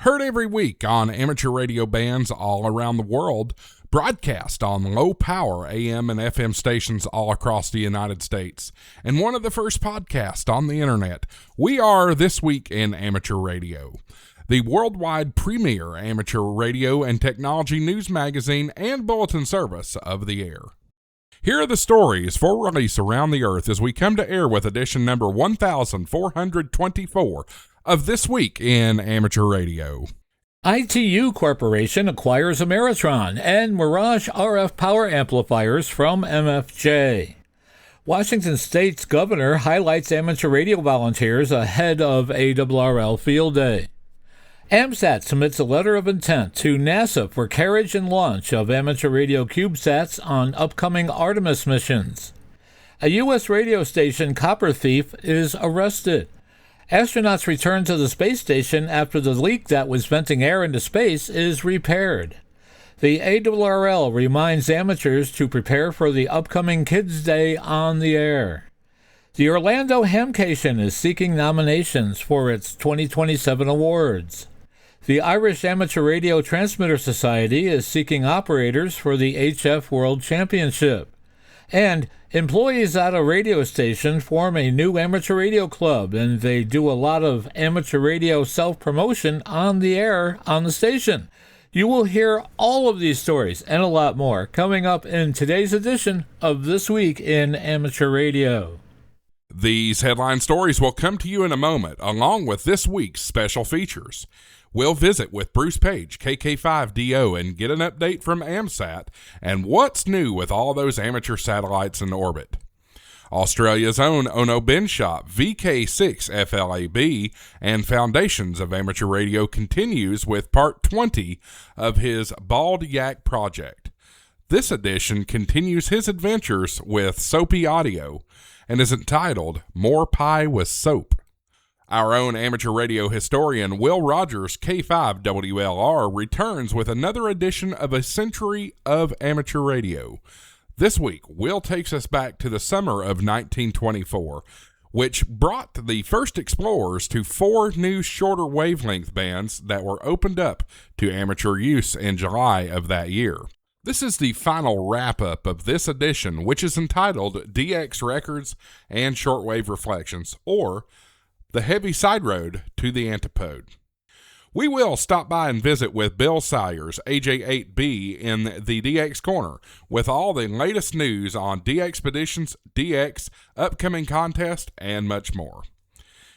Heard every week on amateur radio bands all around the world, broadcast on low-power AM and FM stations all across the United States, and one of the first podcasts on the internet. We are This Week in Amateur Radio, the worldwide premier amateur radio and technology news magazine and bulletin service of the air. Here are the stories for release around the earth as we come to air with edition number 1424 of This Week in Amateur Radio. ITU Corporation acquires Ameritron and Mirage RF power amplifiers from MFJ. Washington State's governor highlights amateur radio volunteers ahead of ARRL Field Day. AMSAT submits a letter of intent to NASA for carriage and launch of amateur radio CubeSats on upcoming Artemis missions. A U.S. radio station copper thief is arrested. Astronauts return to the space station after the leak that was venting air into space is repaired. The ARRL reminds amateurs to prepare for the upcoming Kids Day on the air. The Orlando Hamcation is seeking nominations for its 2027 awards. The Irish Amateur Radio Transmitter Society is seeking operators for the HF World Championship. And employees at a radio station form a new amateur radio club, and they do a lot of amateur radio self-promotion on the air on the station. You will hear all of these stories and a lot more coming up in today's edition of This Week in Amateur Radio. These headline stories will come to you in a moment, along with this week's special features. We'll visit with Bruce Page, KK5DO, and get an update from AMSAT and what's new with all those amateur satellites in orbit. Australia's own Ono Ben Shop, VK6 FLAB, and Foundations of Amateur Radio continues with part 20 of his Bald Yak project. This edition continues his adventures with Soapy Audio and is entitled More Pie with Soap. Our own amateur radio historian Will Rogers, K5WLR, returns with another edition of A Century of Amateur Radio. This week, Will takes us back to the summer of 1924, which brought the first explorers to 4 new shorter wavelength bands that were opened up to amateur use in July of that year. This is the final wrap-up of this edition, which is entitled DX Records and Shortwave Reflections, or The Heavy Side Road to the Antipode. We will stop by and visit with Bill Sayers, AJ8B, in the DX Corner with all the latest news on DXpeditions, DX, upcoming contest, and much more.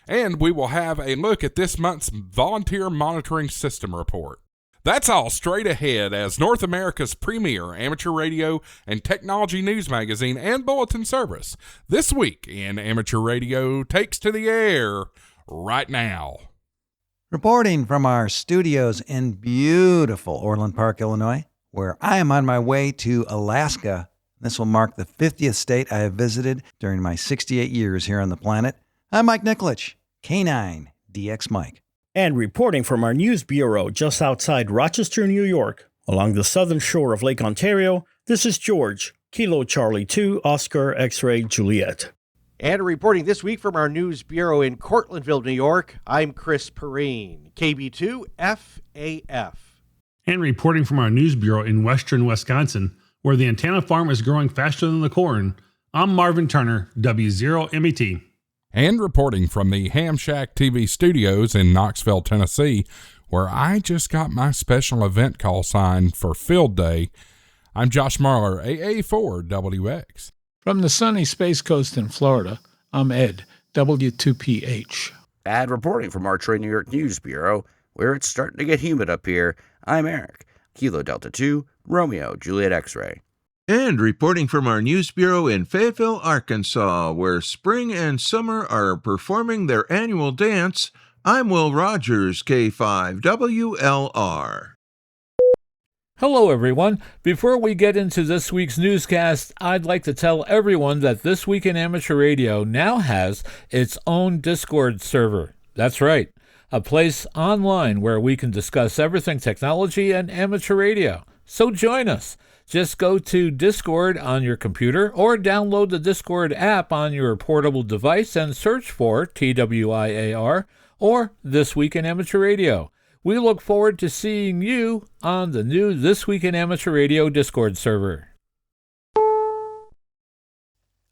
And we will have a look at this month's Volunteer Monitoring System Report. That's all straight ahead as North America's premier amateur radio and technology news magazine and bulletin service, This Week in Amateur Radio, takes to the air right now. Reporting from our studios in beautiful Orland Park, Illinois, where I am on my way to Alaska. This will mark the 50th state I have visited during my 68 years here on the planet. I'm Mike Nikolich, K9 DX Mike. And reporting from our news bureau just outside Rochester, New York, along the southern shore of Lake Ontario, this is George, Kilo Charlie 2, Oscar X-Ray Juliet. And reporting this week from our news bureau in Cortlandville, New York, I'm Chris Perrine, KB2 FAF. And reporting from our news bureau in western Wisconsin, where the antenna farm is growing faster than the corn, I'm Marvin Turner, W0MET. And reporting from the Ham Shack TV studios in Knoxville, Tennessee, where I just got my special event call sign for Field Day, I'm Josh Marler, AA4WX. From the sunny Space Coast in Florida, I'm Ed, W2PH. And reporting from our Trade New York News Bureau, where it's starting to get humid up here, I'm Eric, Kilo Delta 2, Romeo, Juliet X-Ray. And reporting from our news bureau in Fayetteville, Arkansas, where spring and summer are performing their annual dance, I'm Will Rogers, K5WLR. Hello, everyone. Before we get into this week's newscast, I'd like to tell everyone that This Week in Amateur Radio now has its own Discord server. That's right, a place online where we can discuss everything technology and amateur radio. So join us. Just go to Discord on your computer or download the Discord app on your portable device and search for TWIAR or This Week in Amateur Radio. We look forward to seeing you on the new This Week in Amateur Radio Discord server.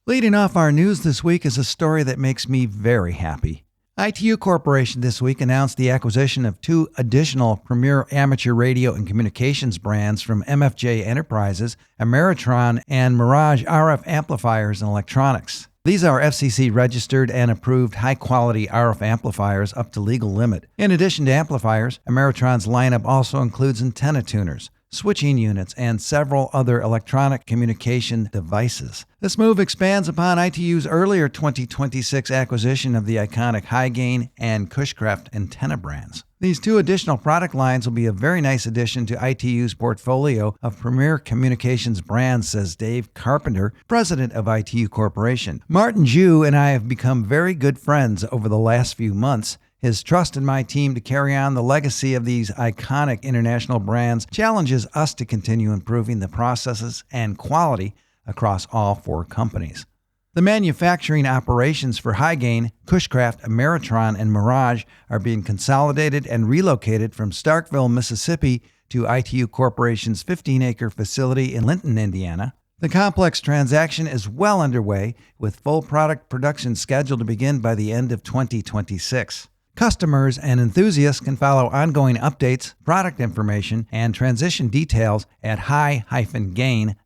Leading off our news this week is a story that makes me very happy. ITU Corporation this week announced the acquisition of 2 additional premier amateur radio and communications brands from MFJ Enterprises, Ameritron and Mirage RF amplifiers and electronics. These are FCC-registered and approved high-quality RF amplifiers up to legal limit. In addition to amplifiers, Ameritron's lineup also includes antenna tuners, switching units, and several other electronic communication devices. This move expands upon ITU's earlier 2026 acquisition of the iconic high-gain and Cushcraft antenna brands. These 2 additional product lines will be a very nice addition to ITU's portfolio of premier communications brands, says Dave Carpenter, president of ITU Corporation. Martin Jew and I have become very good friends over the last few months. His trust in my team to carry on the legacy of these iconic international brands challenges us to continue improving the processes and quality across all 4 companies. The manufacturing operations for High-Gain, Cushcraft, Ameritron, and Mirage are being consolidated and relocated from Starkville, Mississippi to ITU Corporation's 15-acre facility in Linton, Indiana. The complex transaction is well underway, with full product production scheduled to begin by the end of 2026. Customers and enthusiasts can follow ongoing updates, product information, and transition details at high-gain.com.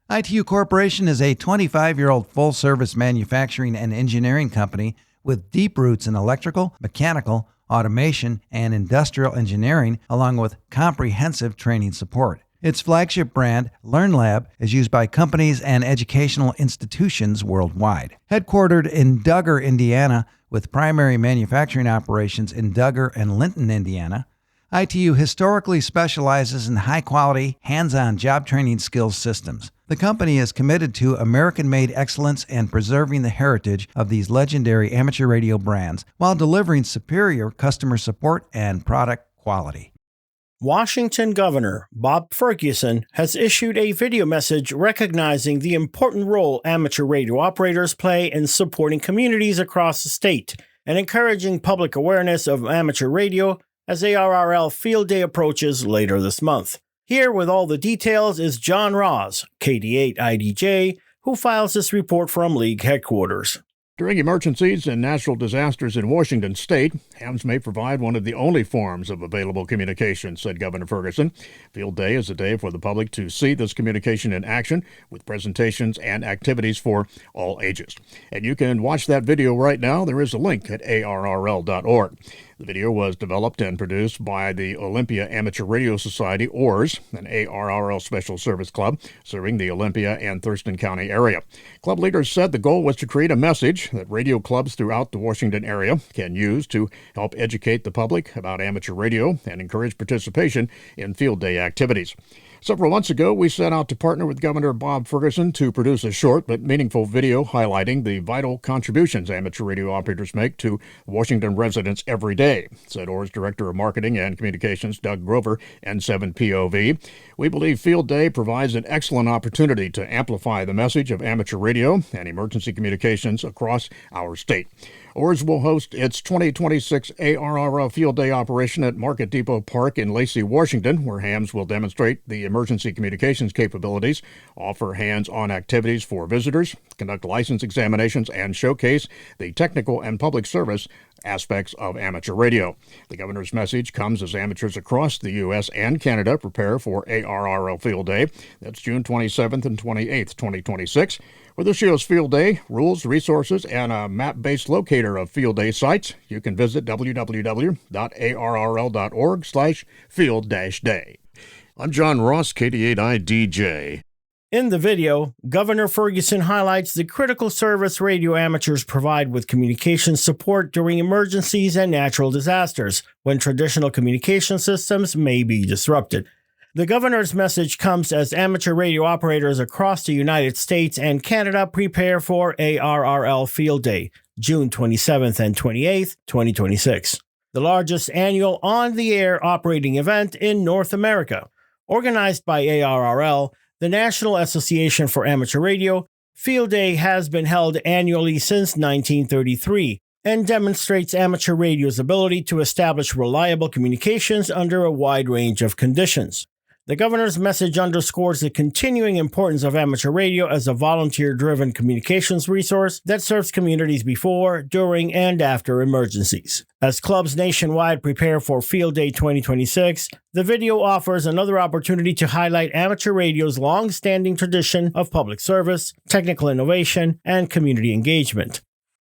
ITU Corporation is a 25-year-old full-service manufacturing and engineering company with deep roots in electrical, mechanical, automation, and industrial engineering, along with comprehensive training support. Its flagship brand, LearnLab, is used by companies and educational institutions worldwide. Headquartered in Dugger, Indiana, with primary manufacturing operations in Dugger and Linton, Indiana, ITU historically specializes in high-quality, hands-on job training skills systems. The company is committed to American-made excellence and preserving the heritage of these legendary amateur radio brands while delivering superior customer support and product quality. Washington Governor Bob Ferguson has issued a video message recognizing the important role amateur radio operators play in supporting communities across the state and encouraging public awareness of amateur radio as ARRL Field Day approaches later this month. Here with all the details is John Ross, KD8IDJ, who files this report from League headquarters. During emergencies and natural disasters in Washington state, hams may provide one of the only forms of available communication, said Governor Ferguson. Field Day is a day for the public to see this communication in action with presentations and activities for all ages. And you can watch that video right now. There is a link at arrl.org. The video was developed and produced by the Olympia Amateur Radio Society, ORS, an ARRL special service club serving the Olympia and Thurston County area. Club leaders said the goal was to create a message that radio clubs throughout the Washington area can use to help educate the public about amateur radio and encourage participation in field day activities. Several months ago, we set out to partner with Governor Bob Ferguson to produce a short but meaningful video highlighting the vital contributions amateur radio operators make to Washington residents every day, said ORS Director of Marketing and Communications Doug Grover, N7POV. We believe Field Day provides an excellent opportunity to amplify the message of amateur radio and emergency communications across our state. ORS will host its 2026 ARRL Field Day operation at Market Depot Park in Lacey, Washington, where hams will demonstrate the emergency communications capabilities, offer hands-on activities for visitors, conduct license examinations, and showcase the technical and public service aspects of amateur radio. The governor's message comes as amateurs across the U.S. and Canada prepare for ARRL Field Day. That's June 27th and 28th, 2026. For this year's Field Day, rules, resources, and a map-based locator of Field Day sites, you can visit www.arrl.org/field-day. I'm John Ross, KD8IDJ. In the video, Governor Ferguson highlights the critical service radio amateurs provide with communication support during emergencies and natural disasters, when traditional communication systems may be disrupted. The governor's message comes as amateur radio operators across the United States and Canada prepare for ARRL Field Day, June 27th and 28th, 2026, the largest annual on-the-air operating event in North America. Organized by ARRL, the National Association for Amateur Radio, Field Day has been held annually since 1933 and demonstrates amateur radio's ability to establish reliable communications under a wide range of conditions. The governor's message underscores the continuing importance of amateur radio as a volunteer-driven communications resource that serves communities before, during, and after emergencies. As clubs nationwide prepare for Field Day 2026, the video offers another opportunity to highlight amateur radio's long-standing tradition of public service, technical innovation, and community engagement.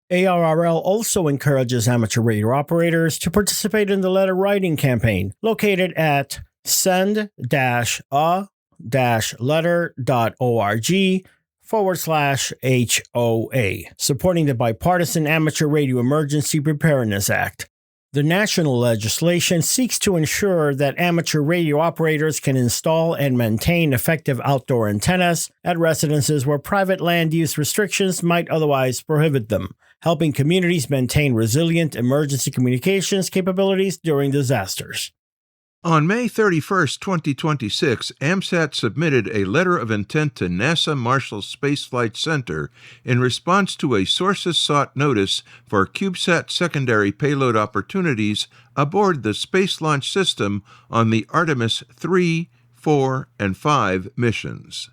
ARRL also encourages amateur radio operators to participate in the letter writing campaign located at send-a-letter.org/HOA, supporting the Bipartisan Amateur Radio Emergency Preparedness Act. The national legislation seeks to ensure that amateur radio operators can install and maintain effective outdoor antennas at residences where private land use restrictions might otherwise prohibit them, helping communities maintain resilient emergency communications capabilities during disasters. On May 31, 2026, AMSAT submitted a letter of intent to NASA Marshall Space Flight Center in response to a sources sought notice for CubeSat secondary payload opportunities aboard the Space Launch System on the Artemis 3, 4, and 5 missions.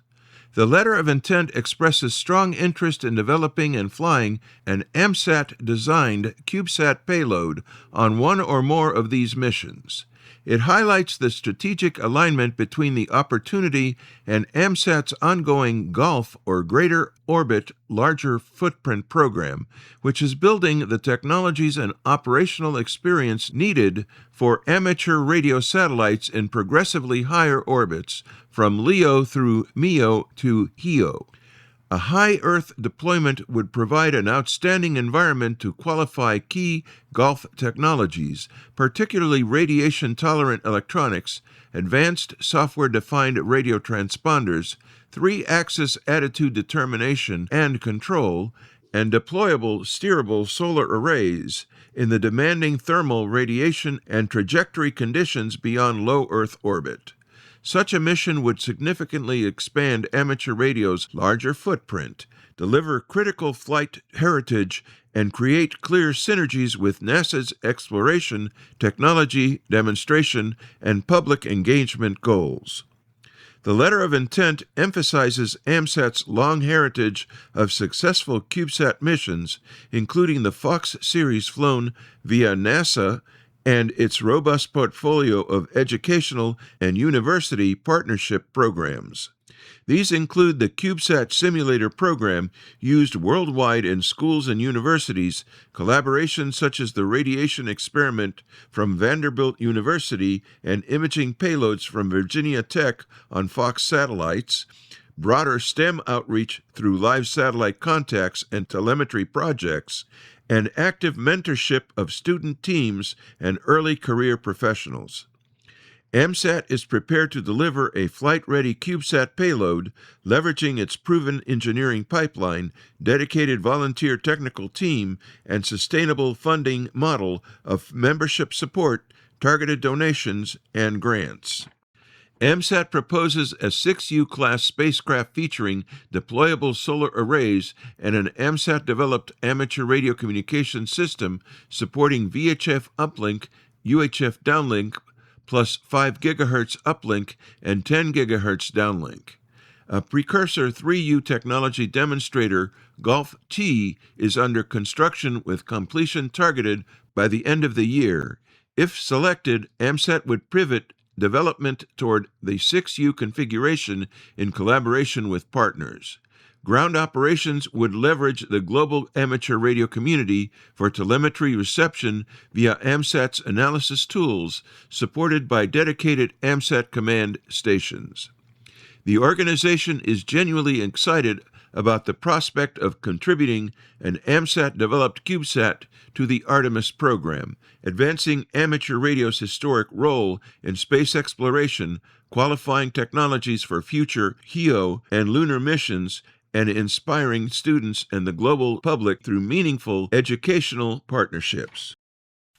The letter of intent expresses strong interest in developing and flying an AMSAT-designed CubeSat payload on one or more of these missions. It highlights the strategic alignment between the opportunity and AMSAT's ongoing Golf or Greater Orbit Larger Footprint program, which is building the technologies and operational experience needed for amateur radio satellites in progressively higher orbits, from LEO through MEO to HEO. A high Earth deployment would provide an outstanding environment to qualify key Golf technologies, particularly radiation-tolerant electronics, advanced software-defined radio transponders, 3-axis attitude determination and control, and deployable steerable solar arrays in the demanding thermal, radiation, and trajectory conditions beyond low Earth orbit. Such a mission would significantly expand amateur radio's larger footprint, deliver critical flight heritage, and create clear synergies with NASA's exploration, technology, demonstration, and public engagement goals. The letter of intent emphasizes AMSAT's long heritage of successful CubeSat missions, including the Fox series flown via NASA and its robust portfolio of educational and university partnership programs. These include the CubeSat simulator program used worldwide in schools and universities, collaborations such as the radiation experiment from Vanderbilt University and imaging payloads from Virginia Tech on Fox satellites, broader STEM outreach through live satellite contacts and telemetry projects, and active mentorship of student teams and early career professionals. AMSAT is prepared to deliver a flight-ready CubeSat payload, leveraging its proven engineering pipeline, dedicated volunteer technical team, and sustainable funding model of membership support, targeted donations, and grants. AMSAT proposes a 6U-class spacecraft featuring deployable solar arrays and an AMSAT-developed amateur radio communication system supporting VHF uplink, UHF downlink, plus 5 GHz uplink and 10 GHz downlink. A precursor 3U technology demonstrator, Golf-T, is under construction with completion targeted by the end of the year. If selected, AMSAT would pivot development toward the 6U configuration in collaboration with partners. Ground operations would leverage the global amateur radio community for telemetry reception via AMSAT's analysis tools, supported by dedicated AMSAT command stations. The organization is genuinely excited about the prospect of contributing an AMSAT-developed CubeSat to the Artemis program, advancing amateur radio's historic role in space exploration, qualifying technologies for future HEO and lunar missions, and inspiring students and the global public through meaningful educational partnerships.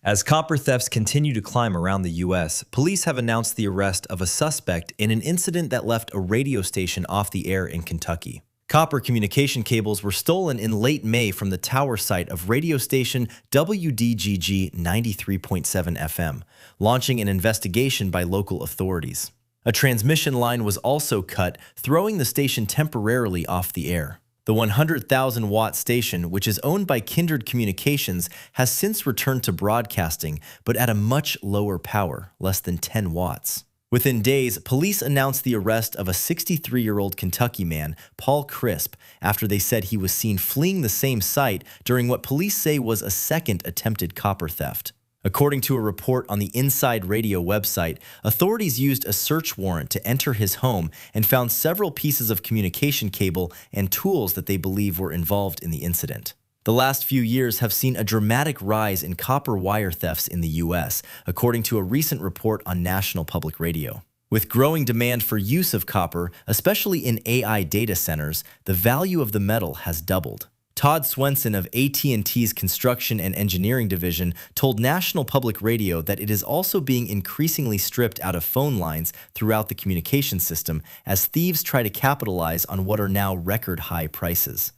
As copper thefts continue to climb around the U.S., police have announced the arrest of a suspect in an incident that left a radio station off the air in Kentucky. Copper communication cables were stolen in late May from the tower site of radio station WDGG 93.7 FM, launching an investigation by local authorities. A transmission line was also cut, throwing the station temporarily off the air. The 100,000-watt station, which is owned by Kindred Communications, has since returned to broadcasting, but at a much lower power, less than 10 watts. Within days, police announced the arrest of a 63-year-old Kentucky man, Paul Crisp, after they said he was seen fleeing the same site during what police say was a second attempted copper theft. According to a report on the Inside Radio website, authorities used a search warrant to enter his home and found several pieces of communication cable and tools that they believe were involved in the incident. The last few years have seen a dramatic rise in copper wire thefts in the U.S., according to a recent report on National Public Radio. With growing demand for use of copper, especially in AI data centers, the value of the metal has doubled. Todd Swenson of AT&T's Construction and Engineering Division told National Public Radio that it is also being increasingly stripped out of phone lines throughout the communication system as thieves try to capitalize on what are now record-high prices.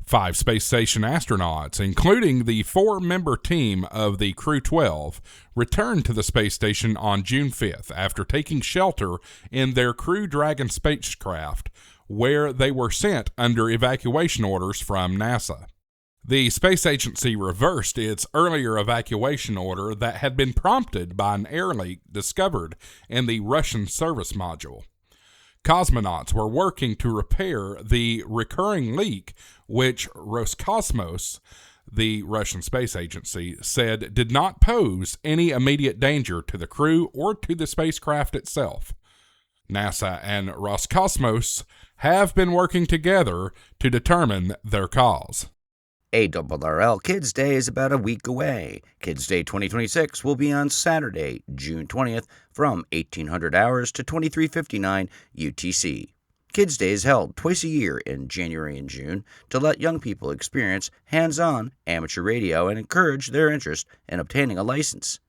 5 space station astronauts, including the 4-member team of the Crew 12, returned to the space station on June 5th after taking shelter in their Crew Dragon spacecraft, where they were sent under evacuation orders from NASA. The space agency reversed its earlier evacuation order that had been prompted by an air leak discovered in the Russian service module. Cosmonauts were working to repair the recurring leak, which Roscosmos, the Russian space agency, said did not pose any immediate danger to the crew or to the spacecraft itself. NASA and Roscosmos have been working together to determine their cause. ARRL Kids Day is about a week away. Kids Day 2026 will be on Saturday, June 20th from 1800 hours to 2359 UTC. Kids Day is held twice a year in January and June to let young people experience hands-on amateur radio and encourage their interest in obtaining a license.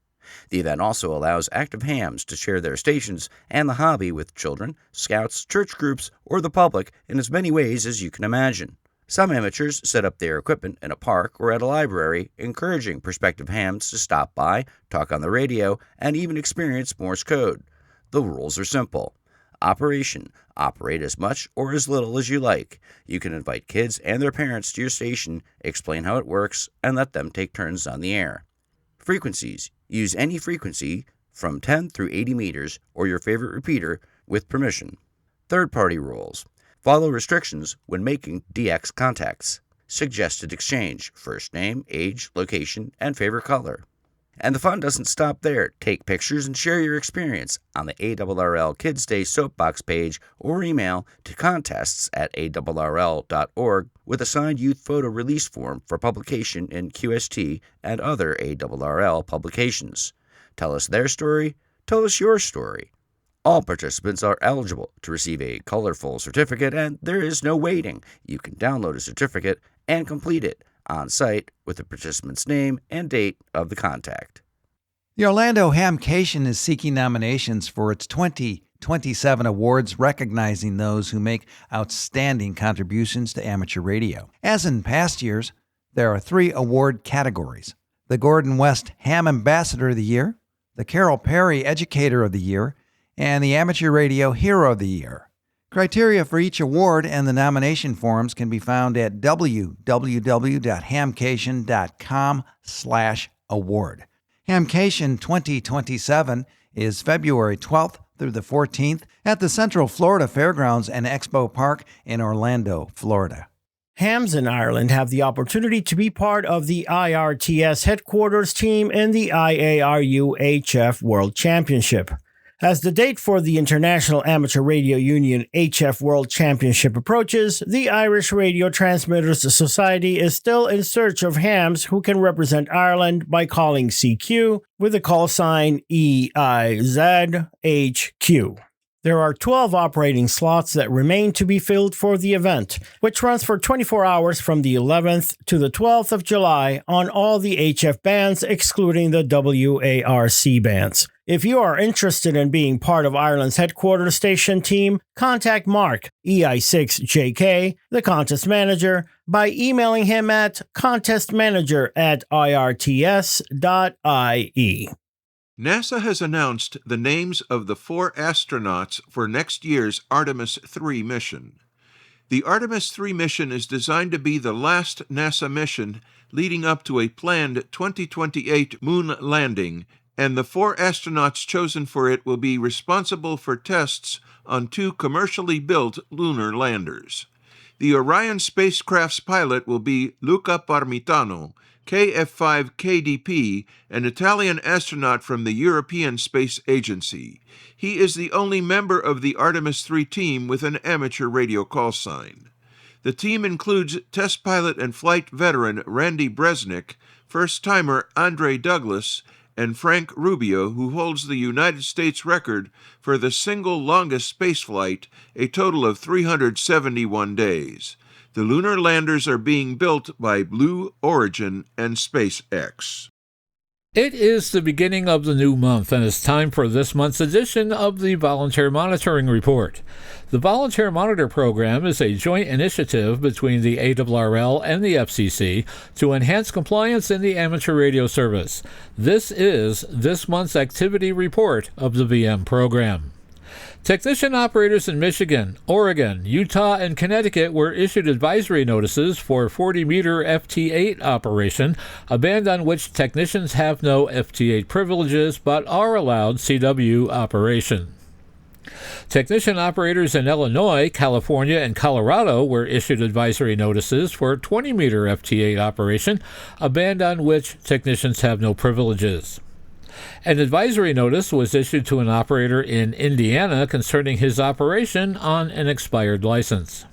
The event also allows active hams to share their stations and the hobby with children, scouts, church groups, or the public in as many ways as you can imagine. Some amateurs set up their equipment in a park or at a library, encouraging prospective hams to stop by, talk on the radio, and even experience Morse code. The rules are simple. Operation: operate as much or as little as you like. You can invite kids and their parents to your station, explain how it works, and let them take turns on the air. Frequencies: use any frequency from 10 through 80 meters or your favorite repeater with permission. Third-party rules: follow restrictions when making DX contacts. Suggested exchange: first name, age, location, and favorite color. And the fun doesn't stop there. Take pictures and share your experience on the ARRL Kids Day Soapbox page or email to contests@arrl.org with a signed youth photo release form for publication in QST and other ARRL publications. Tell us their story, tell us your story. All participants are eligible to receive a colorful certificate, and there is no waiting. You can download a certificate and complete it on site with the participant's name and date of the contact. The Orlando Hamcation is seeking nominations for its 2027 awards, recognizing those who make outstanding contributions to amateur radio. As in past years, there are 3 award categories: the Gordon West Ham Ambassador of the Year, the Carol Perry Educator of the Year, and the Amateur Radio Hero of the Year. Criteria for each award and the nomination forms can be found at www.hamcation.com/award. Hamcation 2027 is February 12th through the 14th at the Central Florida Fairgrounds and Expo Park in Orlando, Florida. Hams in Ireland have the opportunity to be part of the IRTS headquarters team in the IARU HF World Championship. As the date for the International Amateur Radio Union HF World Championship approaches, the Irish Radio Transmitters Society is still in search of hams who can represent Ireland by calling CQ with the call sign EIZHQ. There are 12 operating slots that remain to be filled for the event, which runs for 24 hours from the 11th to the 12th of July on all the HF bands excluding the WARC bands. If you are interested in being part of Ireland's headquarters station team, contact Mark, EI6JK, the contest manager, by emailing him at contestmanager@irts.ie. NASA has announced the names of the 4 astronauts for next year's Artemis 3 mission. The Artemis 3 mission is designed to be the last NASA mission leading up to a planned 2028 moon landing, and the 4 astronauts chosen for it will be responsible for tests on 2 commercially built lunar landers. The Orion spacecraft's pilot will be Luca Parmitano, KF-5 KDP, an Italian astronaut from the European Space Agency. He is the only member of the Artemis 3 team with an amateur radio call sign. The team includes test pilot and flight veteran Randy Bresnik, first-timer Andre Douglas, and Frank Rubio, who holds the United States record for the single longest spaceflight, a total of 371 days. The lunar landers are being built by Blue Origin and SpaceX. It is the beginning of the new month, and it's time for this month's edition of the Volunteer Monitoring Report. The Volunteer Monitor Program is a joint initiative between the ARRL and the FCC to enhance compliance in the amateur radio service. This is this month's activity report of the VM program. Technician operators in Michigan, Oregon, Utah, and Connecticut were issued advisory notices for 40-meter FT8 operation, a band on which technicians have no FT8 privileges but are allowed CW operation. Technician operators in Illinois, California, and Colorado were issued advisory notices for 20-meter FT8 operation, a band on which technicians have no privileges. An advisory notice was issued to an operator in Indiana concerning his operation on an expired license.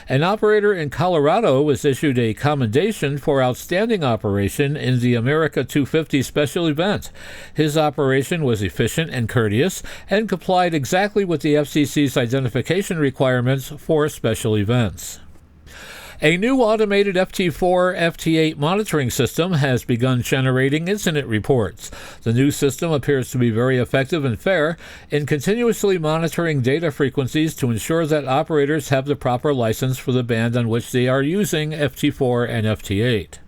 An operator in Colorado was issued a commendation for outstanding operation in the America 250 special event. His operation was efficient and courteous and complied exactly with the FCC's identification requirements for special events. A new automated FT4 FT8 monitoring system has begun generating incident reports. The new system appears to be very effective and fair in continuously monitoring data frequencies to ensure that operators have the proper license for the band on which they are using FT4 and FT8.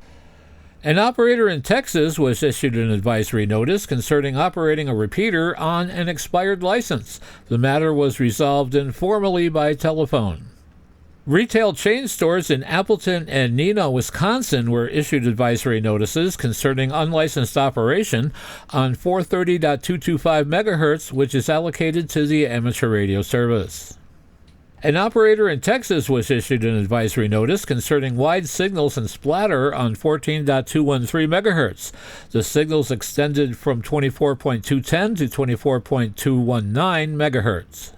An operator in Texas was issued an advisory notice concerning operating a repeater on an expired license. The matter was resolved informally by telephone. Retail chain stores in Appleton and Neenah, Wisconsin were issued advisory notices concerning unlicensed operation on 430.225 MHz, which is allocated to the amateur radio service. An operator in Texas was issued an advisory notice concerning wide signals and splatter on 14.213 MHz. The signals extended from 24.210 to 24.219 MHz.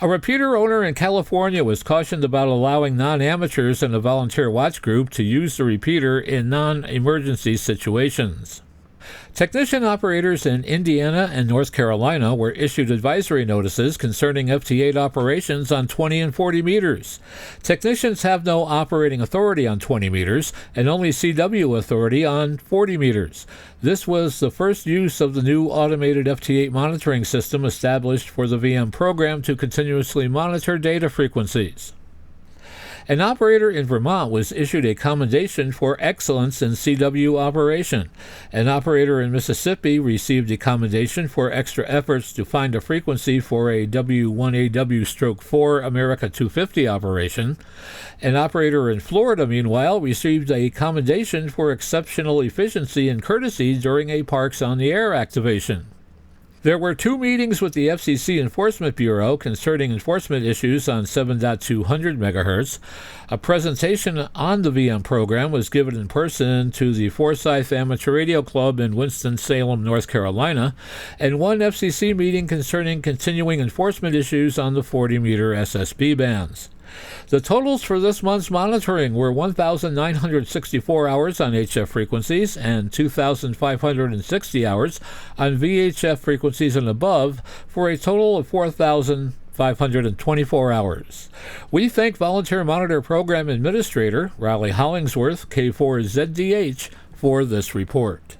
A repeater owner in California was cautioned about allowing non-amateurs in a volunteer watch group to use the repeater in non-emergency situations. Technician operators in Indiana and North Carolina were issued advisory notices concerning FT8 operations on 20 and 40 meters. Technicians have no operating authority on 20 meters and only CW authority on 40 meters. This was the first use of the new automated FT8 monitoring system established for the VM program to continuously monitor data frequencies. An operator in Vermont was issued a commendation for excellence in CW operation. An operator in Mississippi received a commendation for extra efforts to find a frequency for a W1AW/4 America 250 operation. An operator in Florida, meanwhile, received a commendation for exceptional efficiency and courtesy during a Parks on the Air activation. There were 2 meetings with the FCC Enforcement Bureau concerning enforcement issues on 7.200 MHz. A presentation on the VM program was given in person to the Forsyth Amateur Radio Club in Winston-Salem, North Carolina, and 1 FCC meeting concerning continuing enforcement issues on the 40-meter SSB bands. The totals for this month's monitoring were 1,964 hours on HF frequencies and 2,560 hours on VHF frequencies and above, for a total of 4,524 hours. We thank Volunteer Monitor Program Administrator Riley Hollingsworth, K4ZDH, for this report.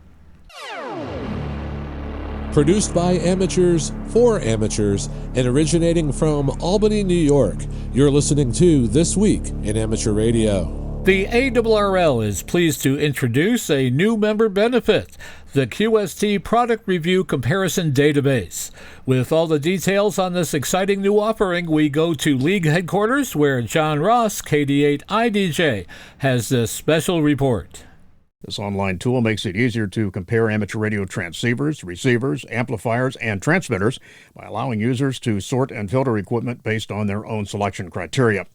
Produced by amateurs for amateurs and originating from Albany, New York. You're listening to This Week in Amateur Radio. The ARRL is pleased to introduce a new member benefit, the QST Product Review Comparison Database. With all the details on this exciting new offering, we go to League headquarters where John Ross, KD8IDJ, has this special report. This online tool makes it easier to compare amateur radio transceivers, receivers, amplifiers, and transmitters by allowing users to sort and filter equipment based on their own selection criteria.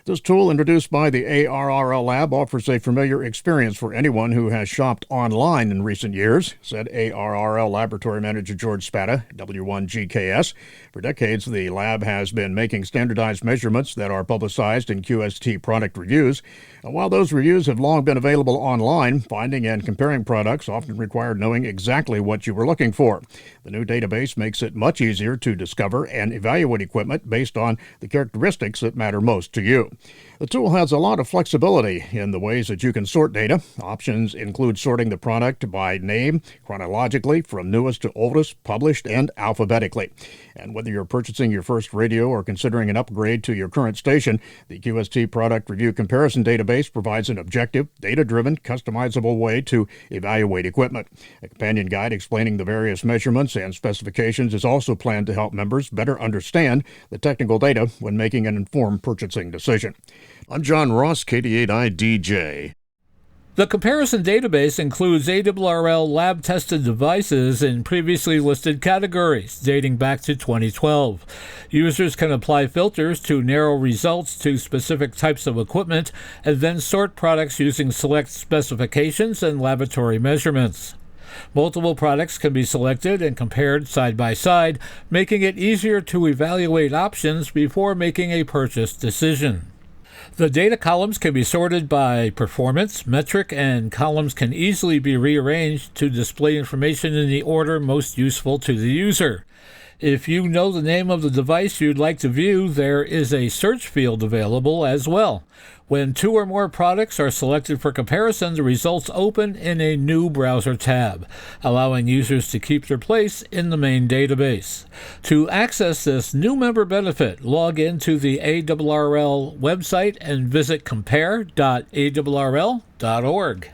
This tool, introduced by the ARRL Lab, offers a familiar experience for anyone who has shopped online in recent years, said ARRL Laboratory Manager George Spada, W1GKS. For decades, the lab has been making standardized measurements that are publicized in QST product reviews. While those reviews have long been available online, finding and comparing products often required knowing exactly what you were looking for. The new database makes it much easier to discover and evaluate equipment based on the characteristics that matter most to you. The tool has a lot of flexibility in the ways that you can sort data. Options include sorting the product by name, chronologically, from newest to oldest, published, and alphabetically. And whether you're purchasing your first radio or considering an upgrade to your current station, the QST Product Review Comparison Database provides an objective, data-driven, customizable way to evaluate equipment. A companion guide explaining the various measurements and specifications is also planned to help members better understand the technical data when making an informed purchasing decision. I'm John Ross, KD8IDJ. The comparison database includes ARRL lab-tested devices in previously listed categories dating back to 2012. Users can apply filters to narrow results to specific types of equipment and then sort products using select specifications and laboratory measurements. Multiple products can be selected and compared side by side, making it easier to evaluate options before making a purchase decision. The data columns can be sorted by performance, metric, and columns can easily be rearranged to display information in the order most useful to the user. If you know the name of the device you'd like to view, there is a search field available as well. When two or more products are selected for comparison, the results open in a new browser tab, allowing users to keep their place in the main database. To access this new member benefit, log into the ARRL website and visit compare.arrl.org.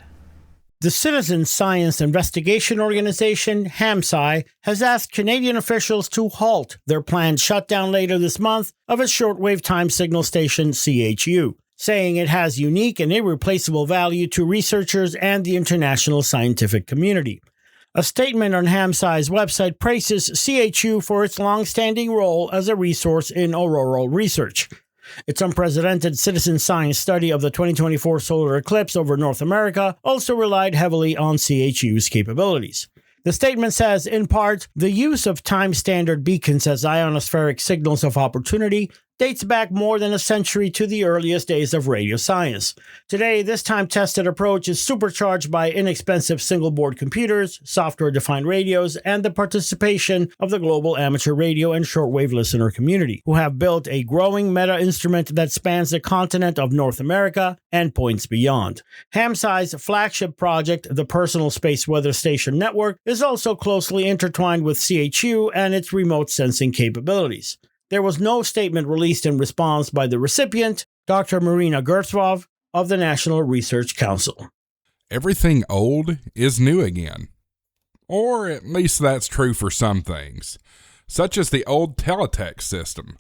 The Citizen Science Investigation Organization, AMSAT, has asked Canadian officials to halt their planned shutdown later this month of its shortwave time signal station, CHU, saying it has unique and irreplaceable value to researchers and the international scientific community. A statement on AMSAT's website praises CHU for its long-standing role as a resource in auroral research. Its unprecedented citizen science study of the 2024 solar eclipse over North America also relied heavily on CHU's capabilities. The statement says, in part, the use of time-standard beacons as ionospheric signals of opportunity dates back more than a century to the earliest days of radio science. Today, this time-tested approach is supercharged by inexpensive single-board computers, software-defined radios, and the participation of the global amateur radio and shortwave listener community, who have built a growing meta-instrument that spans the continent of North America and points beyond. AMSAT's flagship project, the Personal Space Weather Station Network, is also closely intertwined with CHU and its remote sensing capabilities. There was no statement released in response by the recipient, Dr. Marina Gertzwov of the National Research Council. Everything old is new again. Or at least that's true for some things, such as the old teletext system,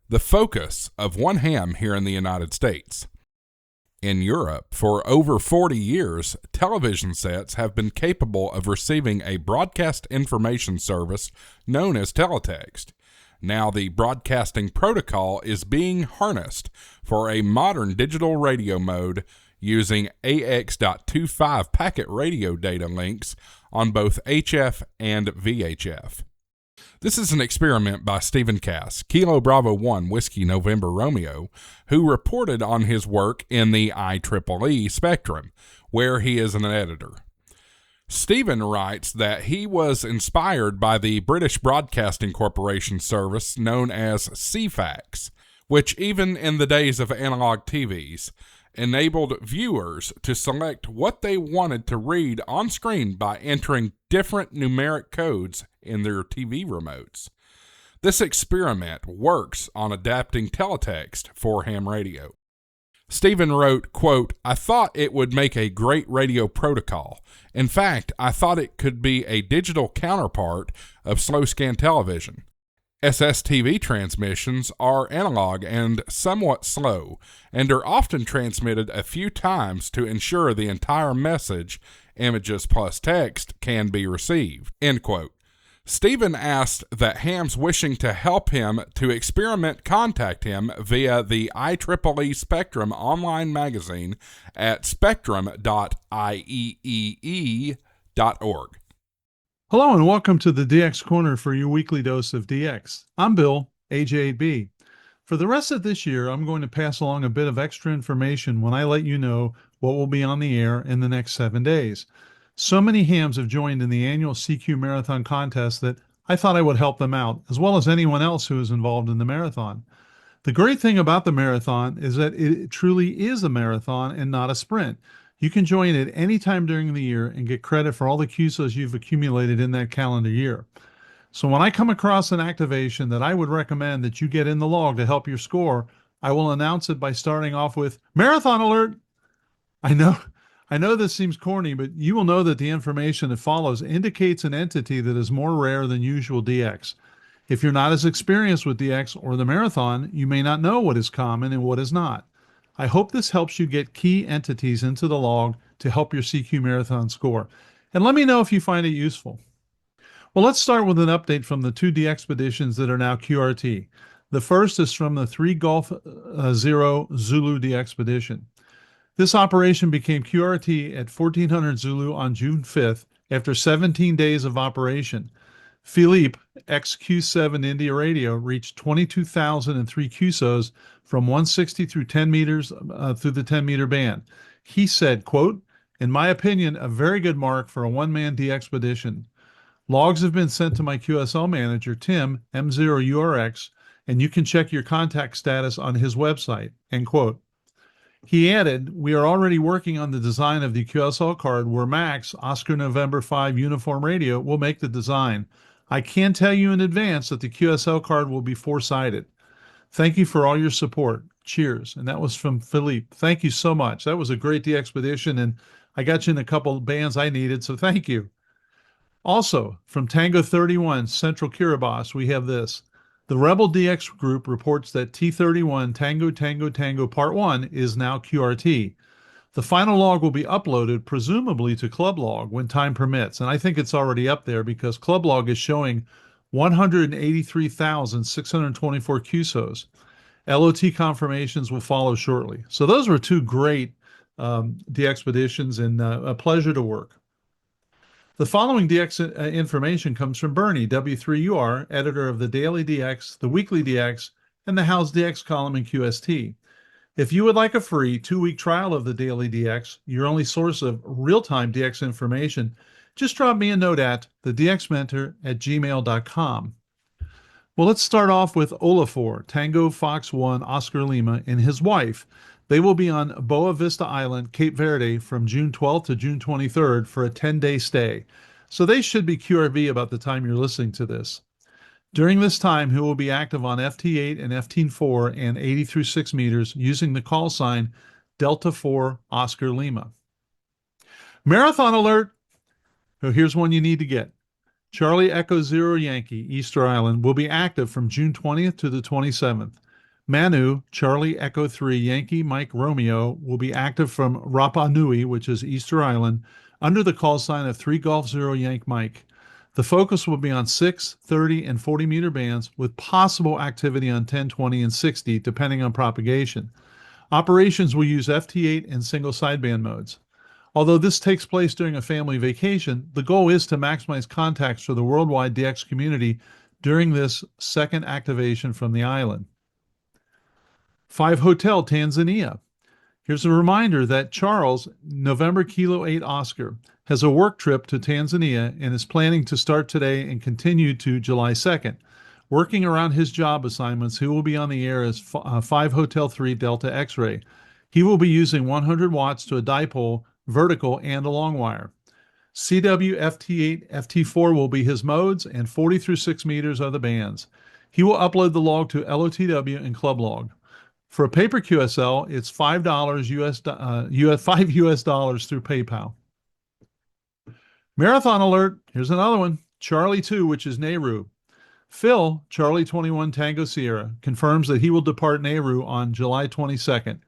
the focus of one ham here in the United States. In Europe, for over 40 years, television sets have been capable of receiving a broadcast information service known as teletext. Now the broadcasting protocol is being harnessed for a modern digital radio mode using AX.25 packet radio data links on both HF and VHF. This is an experiment by Stephen Cass, Kilo Bravo 1 Whiskey November Romeo, who reported on his work in the IEEE Spectrum, where he is an editor. Stephen writes that he was inspired by the British Broadcasting Corporation service known as CFAX, which even in the days of analog TVs, enabled viewers to select what they wanted to read on screen by entering different numeric codes in their TV remotes. This experiment works on adapting teletext for ham radio. Stephen wrote, quote, "I thought it would make a great radio protocol. In fact, I thought it could be a digital counterpart of slow scan television. SSTV transmissions are analog and somewhat slow, and are often transmitted a few times to ensure the entire message, images plus text, can be received." End quote. Stephen asked that hams wishing to help him to experiment contact him via the IEEE Spectrum online magazine at spectrum.ieee.org. Hello and welcome to the DX Corner for your weekly dose of DX. I'm Bill, AJ8B. For the rest of this year, I'm going to pass along a bit of extra information when I let you know what will be on the air in the next 7 days. So many hams have joined in the annual CQ Marathon contest that I thought I would help them out, as well as anyone else who is involved in the marathon. The great thing about the marathon is that it truly is a marathon and not a sprint. You can join at any time during the year and get credit for all the QSOs you've accumulated in that calendar year. So when I come across an activation that I would recommend that you get in the log to help your score, I will announce it by starting off with Marathon Alert. I know this seems corny, but you will know that the information that follows indicates an entity that is more rare than usual DX. If you're not as experienced with DX or the marathon, you may not know what is common and what is not. I hope this helps you get key entities into the log to help your CQ Marathon score. And let me know if you find it useful. Well, let's start with an update from the 2 DXpeditions that are now QRT. The first is from the 3 Golf 0 Zulu DXpedition. This operation became QRT at 1400 Zulu on June 5th after 17 days of operation. Philippe, ex-Q7 India Radio, reached 22,003 QSOs from 160 through 10 meters through the 10-meter band. He said, quote, "In my opinion, a very good mark for a one-man DXpedition. Logs have been sent to my QSL manager, Tim, M0URX, and you can check your contact status on his website," end quote. He added, "We are already working on the design of the QSL card where Max, Oscar November 5 Uniform Radio, will make the design. I can tell you in advance that the QSL card will be 4-sided. Thank you for all your support. Cheers." And that was from Philippe. Thank you so much. That was a great DXpedition, and I got you in a couple of bands I needed, so thank you. Also, from Tango 31, Central Kiribati, we have this. The Rebel DX group reports that T31 Tango Tango Tango Part 1 is now QRT. The final log will be uploaded, presumably to Club Log, when time permits. And I think it's already up there because Club Log is showing 183,624 QSOs. LOT confirmations will follow shortly. So those were 2 great DXpeditions and a pleasure to work. The following DX information comes from Bernie, W3UR, editor of the Daily DX, the Weekly DX, and the How's DX column in QST. If you would like a free 2-week trial of the Daily DX, your only source of real-time DX information, just drop me a note at thedxmentor@gmail.com. Well, let's start off with Olafor, Tango Fox 1 Oscar Lima, and his wife. They will be on Boa Vista Island, Cape Verde, from June 12th to June 23rd for a 10-day stay. So they should be QRV about the time you're listening to this. During this time, he will be active on FT8 and FT4 and 80 through 6 meters using the call sign Delta 4 Oscar Lima. Marathon alert! So here's one you need to get. Charlie Echo 0 Yankee, Easter Island, will be active from June 20th to the 27th. Manu, Charlie Echo 3 Yankee Mike Romeo, will be active from Rapa Nui, which is Easter Island, under the call sign of 3 Golf 0 Yank Mike. The focus will be on 6, 30, and 40 meter bands with possible activity on 10, 20, and 60, depending on propagation. Operations will use FT8 and single sideband modes. Although this takes place during a family vacation, the goal is to maximize contacts for the worldwide DX community during this second activation from the island. 5 Hotel, Tanzania. Here's a reminder that Charles, November Kilo 8 Oscar, has a work trip to Tanzania and is planning to start today and continue to July 2nd. Working around his job assignments, he will be on the air as 5 Hotel 3 Delta X-ray. He will be using 100 watts to a dipole, vertical, and a long wire. CW, FT8, FT4 will be his modes, and 40 through 6 meters are the bands. He will upload the log to LOTW and Club Log. For a paper QSL, it's $5 $5 through PayPal. Marathon alert. Here's another one. Charlie 2, which is Nehru. Phil, Charlie 21 Tango Sierra, confirms that he will depart Nehru on July 22nd.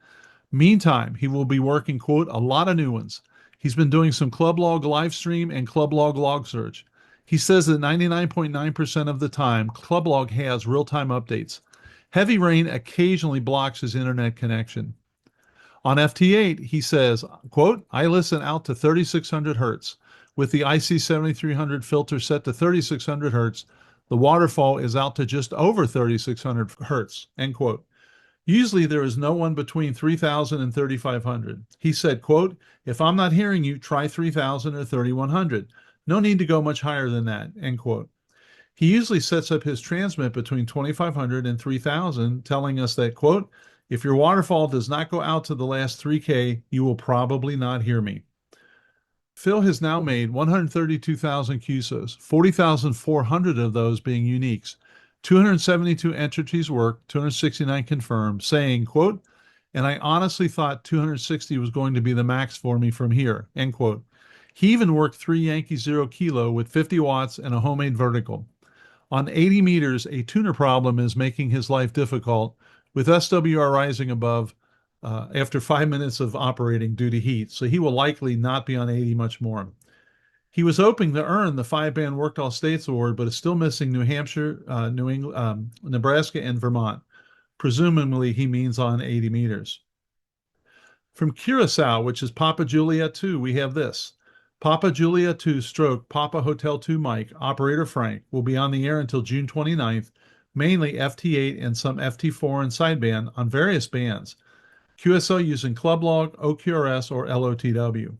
Meantime, he will be working, quote, a lot of new ones. He's been doing some Club Log live stream and Club Log log search. He says that 99.9% of the time, Club Log has real-time updates. Heavy rain occasionally blocks his internet connection. On FT8, he says, quote, I listen out to 3600 hertz. With the IC7300 filter set to 3600 hertz, the waterfall is out to just over 3600 hertz, end quote. Usually there is no one between 3000 and 3500. He said, quote, if I'm not hearing you, try 3000 or 3100. No need to go much higher than that, end quote. He usually sets up his transmit between 2500 and 3000, telling us that, quote, if your waterfall does not go out to the last 3K, you will probably not hear me. Phil has now made 132,000 QSOs, 40,400 of those being uniques. 272 entities worked, 269 confirmed, saying, quote, and I honestly thought 260 was going to be the max for me from here, end quote. He even worked 3 Yankee 0 Kilo with 50 watts and a homemade vertical. On 80 meters, a tuner problem is making his life difficult, with SWR rising above after 5 minutes of operating due to heat, so he will likely not be on 80 much more. He was hoping to earn the 5-band Worked All States Award, but is still missing New Hampshire, New England, Nebraska, and Vermont. Presumably, he means on 80 meters. From Curacao, which is Papa Juliet 2, we have this. Papa Juliet 2 stroke Papa Hotel 2 Mike, Operator Frank, will be on the air until June 29th, mainly FT8 and some FT4 and sideband on various bands. QSL using Club Log, OQRS, or LOTW.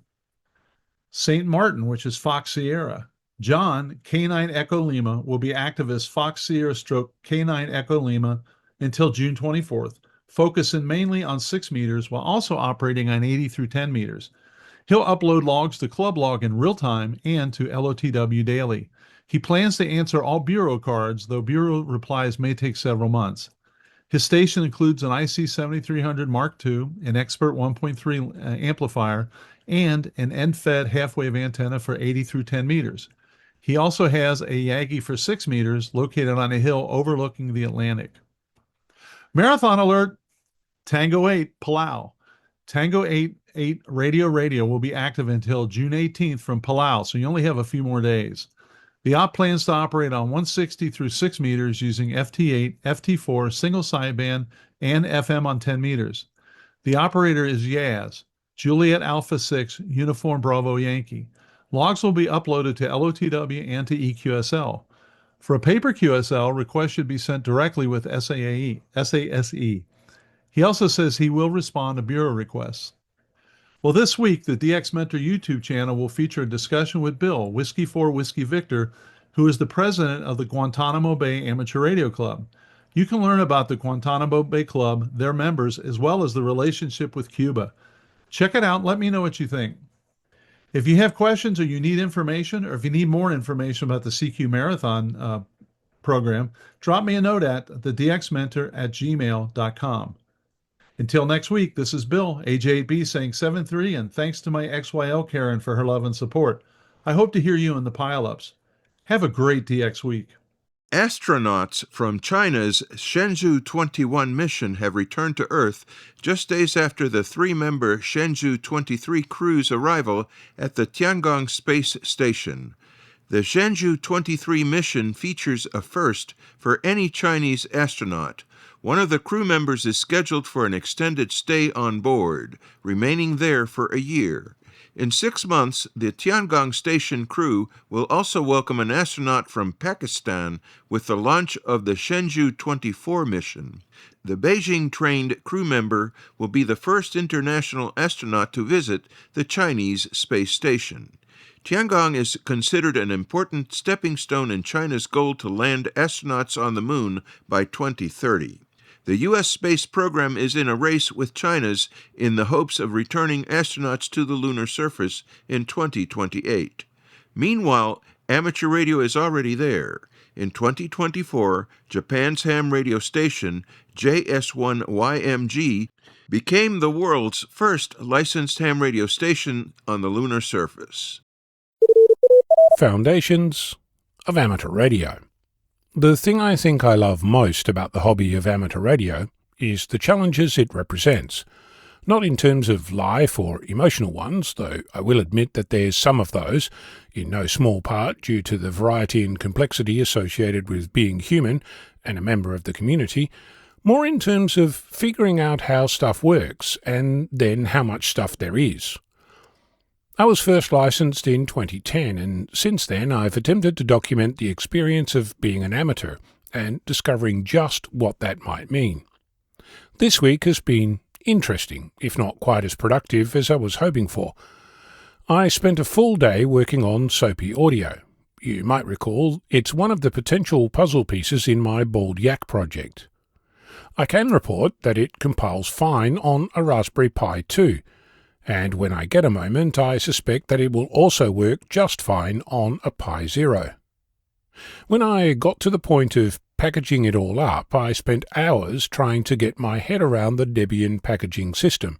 St. Martin, which is Fox Sierra. John, K9 Echo Lima, will be active as Fox Sierra stroke K9 Echo Lima until June 24th, focusing mainly on 6 meters while also operating on 80 through 10 meters. He'll upload logs to Club Log in real time and to LOTW daily. He plans to answer all Bureau cards, though Bureau replies may take several months. His station includes an IC7300 Mark II, an Expert 1.3 amplifier, and an end-fed half-wave antenna for 80 through 10 meters. He also has a Yagi for 6 meters located on a hill overlooking the Atlantic. Marathon alert! Tango 8, Palau. Tango 8 Radio will be active until June 18th from Palau, so you only have a few more days. The op plans to operate on 160 through 6 meters using FT8, FT4, single sideband, and FM on 10 meters. The operator is Yaz, Juliet Alpha 6, Uniform Bravo Yankee. Logs will be uploaded to LOTW and to EQSL. For a paper QSL, requests should be sent directly with SASE. He also says he will respond to Bureau requests. Well, this week, the DX Mentor YouTube channel will feature a discussion with Bill, Whiskey 4 Whiskey Victor, who is the president of the Guantanamo Bay Amateur Radio Club. You can learn about the Guantanamo Bay Club, their members, as well as the relationship with Cuba. Check it out and let me know what you think. If you have questions or you need information, or if you need more information about the CQ Marathon program, drop me a note at thedxmentor@gmail.com. Until next week, this is Bill, AJ8B, saying 7-3, and thanks to my XYL Karen for her love and support. I hope to hear you in the pileups. Have a great DX week. Astronauts from China's Shenzhou 21 mission have returned to Earth just days after the 3-member Shenzhou 23 crew's arrival at the Tiangong Space Station. The Shenzhou 23 mission features a first for any Chinese astronaut. One of the crew members is scheduled for an extended stay on board, remaining there for a year. In 6 months, the Tiangong Station crew will also welcome an astronaut from Pakistan with the launch of the Shenzhou 24 mission. The Beijing-trained crew member will be the first international astronaut to visit the Chinese space station. Tiangong is considered an important stepping stone in China's goal to land astronauts on the moon by 2030. The U.S. space program is in a race with China's in the hopes of returning astronauts to the lunar surface in 2028. Meanwhile, amateur radio is already there. In 2024, Japan's ham radio station, JS1YMG, became the world's first licensed ham radio station on the lunar surface. Foundations of Amateur Radio. The thing I think I love most about the hobby of amateur radio is the challenges it represents. Not in terms of life or emotional ones, though I will admit that there's some of those, in no small part due to the variety and complexity associated with being human and a member of the community, more in terms of figuring out how stuff works and then how much stuff there is. I was first licensed in 2010, and since then I've attempted to document the experience of being an amateur and discovering just what that might mean. This week has been interesting, if not quite as productive as I was hoping for. I spent a full day working on Soapy Audio. You might recall it's one of the potential puzzle pieces in my Bald Yak project. I can report that it compiles fine on a Raspberry Pi 2, and when I get a moment I suspect that it will also work just fine on a Pi 0. When I got to the point of packaging it all up, I spent hours trying to get my head around the Debian packaging system.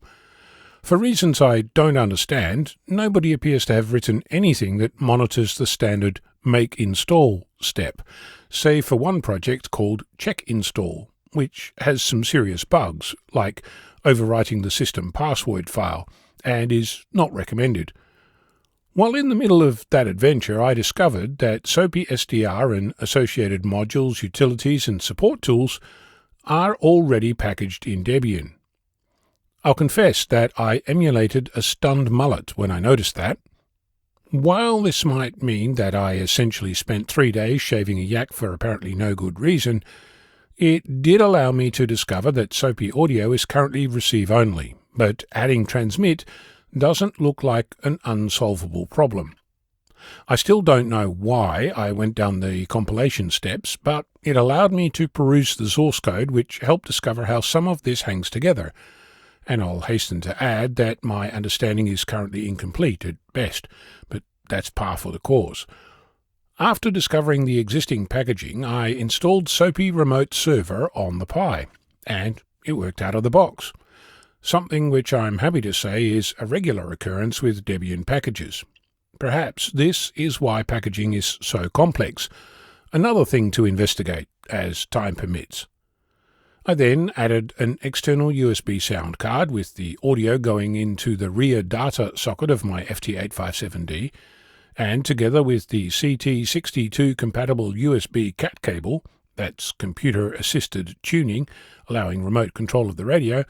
For reasons I don't understand, nobody appears to have written anything that monitors the standard make install step, save for one project called check install, which has some serious bugs, like overwriting the system password file, and is not recommended. While in the middle of that adventure, I discovered that Soapy SDR and associated modules, utilities, and support tools are already packaged in Debian. I'll confess that I emulated a stunned mullet when I noticed that. While this might mean that I essentially spent 3 days shaving a yak for apparently no good reason, it did allow me to discover that Soapy Audio is currently receive-only, but adding transmit doesn't look like an unsolvable problem. I still don't know why I went down the compilation steps, but it allowed me to peruse the source code, which helped discover how some of this hangs together. And I'll hasten to add that my understanding is currently incomplete at best, but that's par for the cause. After discovering the existing packaging, I installed Soapy Remote Server on the Pi, and it worked out of the box. Something which I'm happy to say is a regular occurrence with Debian packages. Perhaps this is why packaging is so complex, another thing to investigate as time permits. I then added an external USB sound card with the audio going into the rear data socket of my FT857D, and together with the CT62 compatible USB CAT cable, that's computer-assisted tuning, allowing remote control of the radio,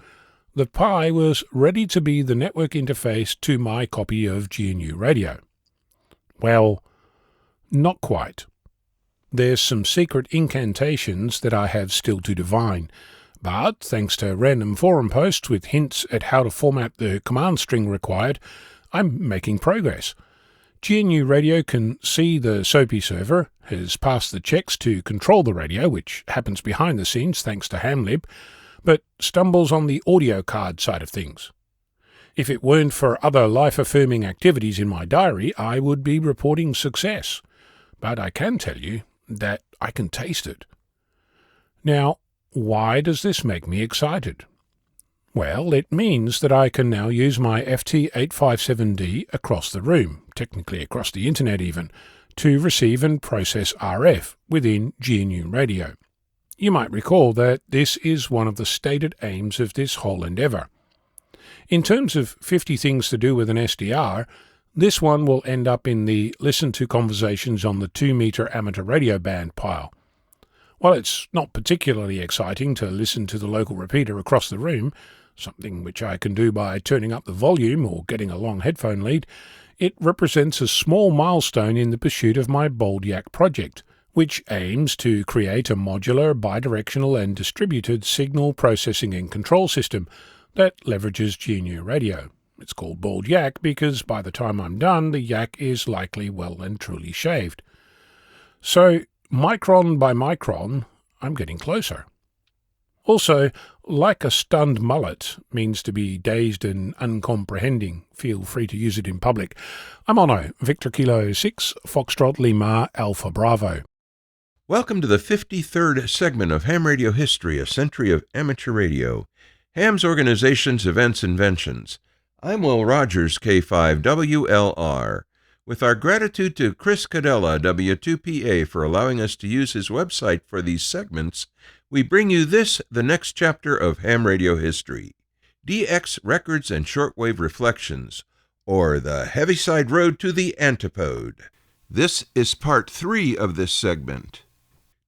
the Pi was ready to be the network interface to my copy of GNU Radio. Well, not quite. There's some secret incantations that I have still to divine, but thanks to random forum posts with hints at how to format the command string required, I'm making progress. GNU Radio can see the Soapy server, has passed the checks to control the radio, which happens behind the scenes thanks to Hamlib, but stumbles on the audio card side of things. If it weren't for other life-affirming activities in my diary, I would be reporting success. But I can tell you that I can taste it. Now, why does this make me excited? Well, it means that I can now use my FT857D across the room, technically across the internet even, to receive and process RF within GNU Radio. You might recall that this is one of the stated aims of this whole endeavour. In terms of 50 things to do with an SDR, this one will end up in the Listen to Conversations on the 2-metre amateur radio band pile. While it's not particularly exciting to listen to the local repeater across the room, something which I can do by turning up the volume or getting a long headphone lead, it represents a small milestone in the pursuit of my Bald Yak project, which aims to create a modular, bidirectional and distributed signal processing and control system that leverages GNU Radio. It's called Bald Yak because by the time I'm done, the yak is likely well and truly shaved. So, micron by micron, I'm getting closer. Also, like a stunned mullet means to be dazed and uncomprehending. Feel free to use it in public. I'm Ono, Victor Kilo 6, Foxtrot Lima, Alpha Bravo. Welcome to the 53rd segment of Ham Radio History, a century of amateur radio. Ham's Organizations, Events, Inventions. I'm Will Rogers, K5WLR. With our gratitude to Chris Cadella, W2PA, for allowing us to use his website for these segments, we bring you this, the next chapter of Ham Radio History. DX Records and Shortwave Reflections, or the Heaviside Road to the Antipode. This is part 3 of this segment.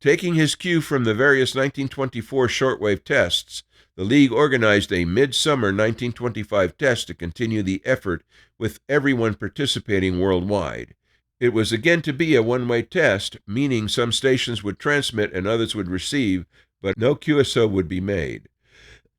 Taking his cue from the various 1924 shortwave tests, the League organized a midsummer 1925 test to continue the effort with everyone participating worldwide. It was again to be a one-way test, meaning some stations would transmit and others would receive, but no QSO would be made.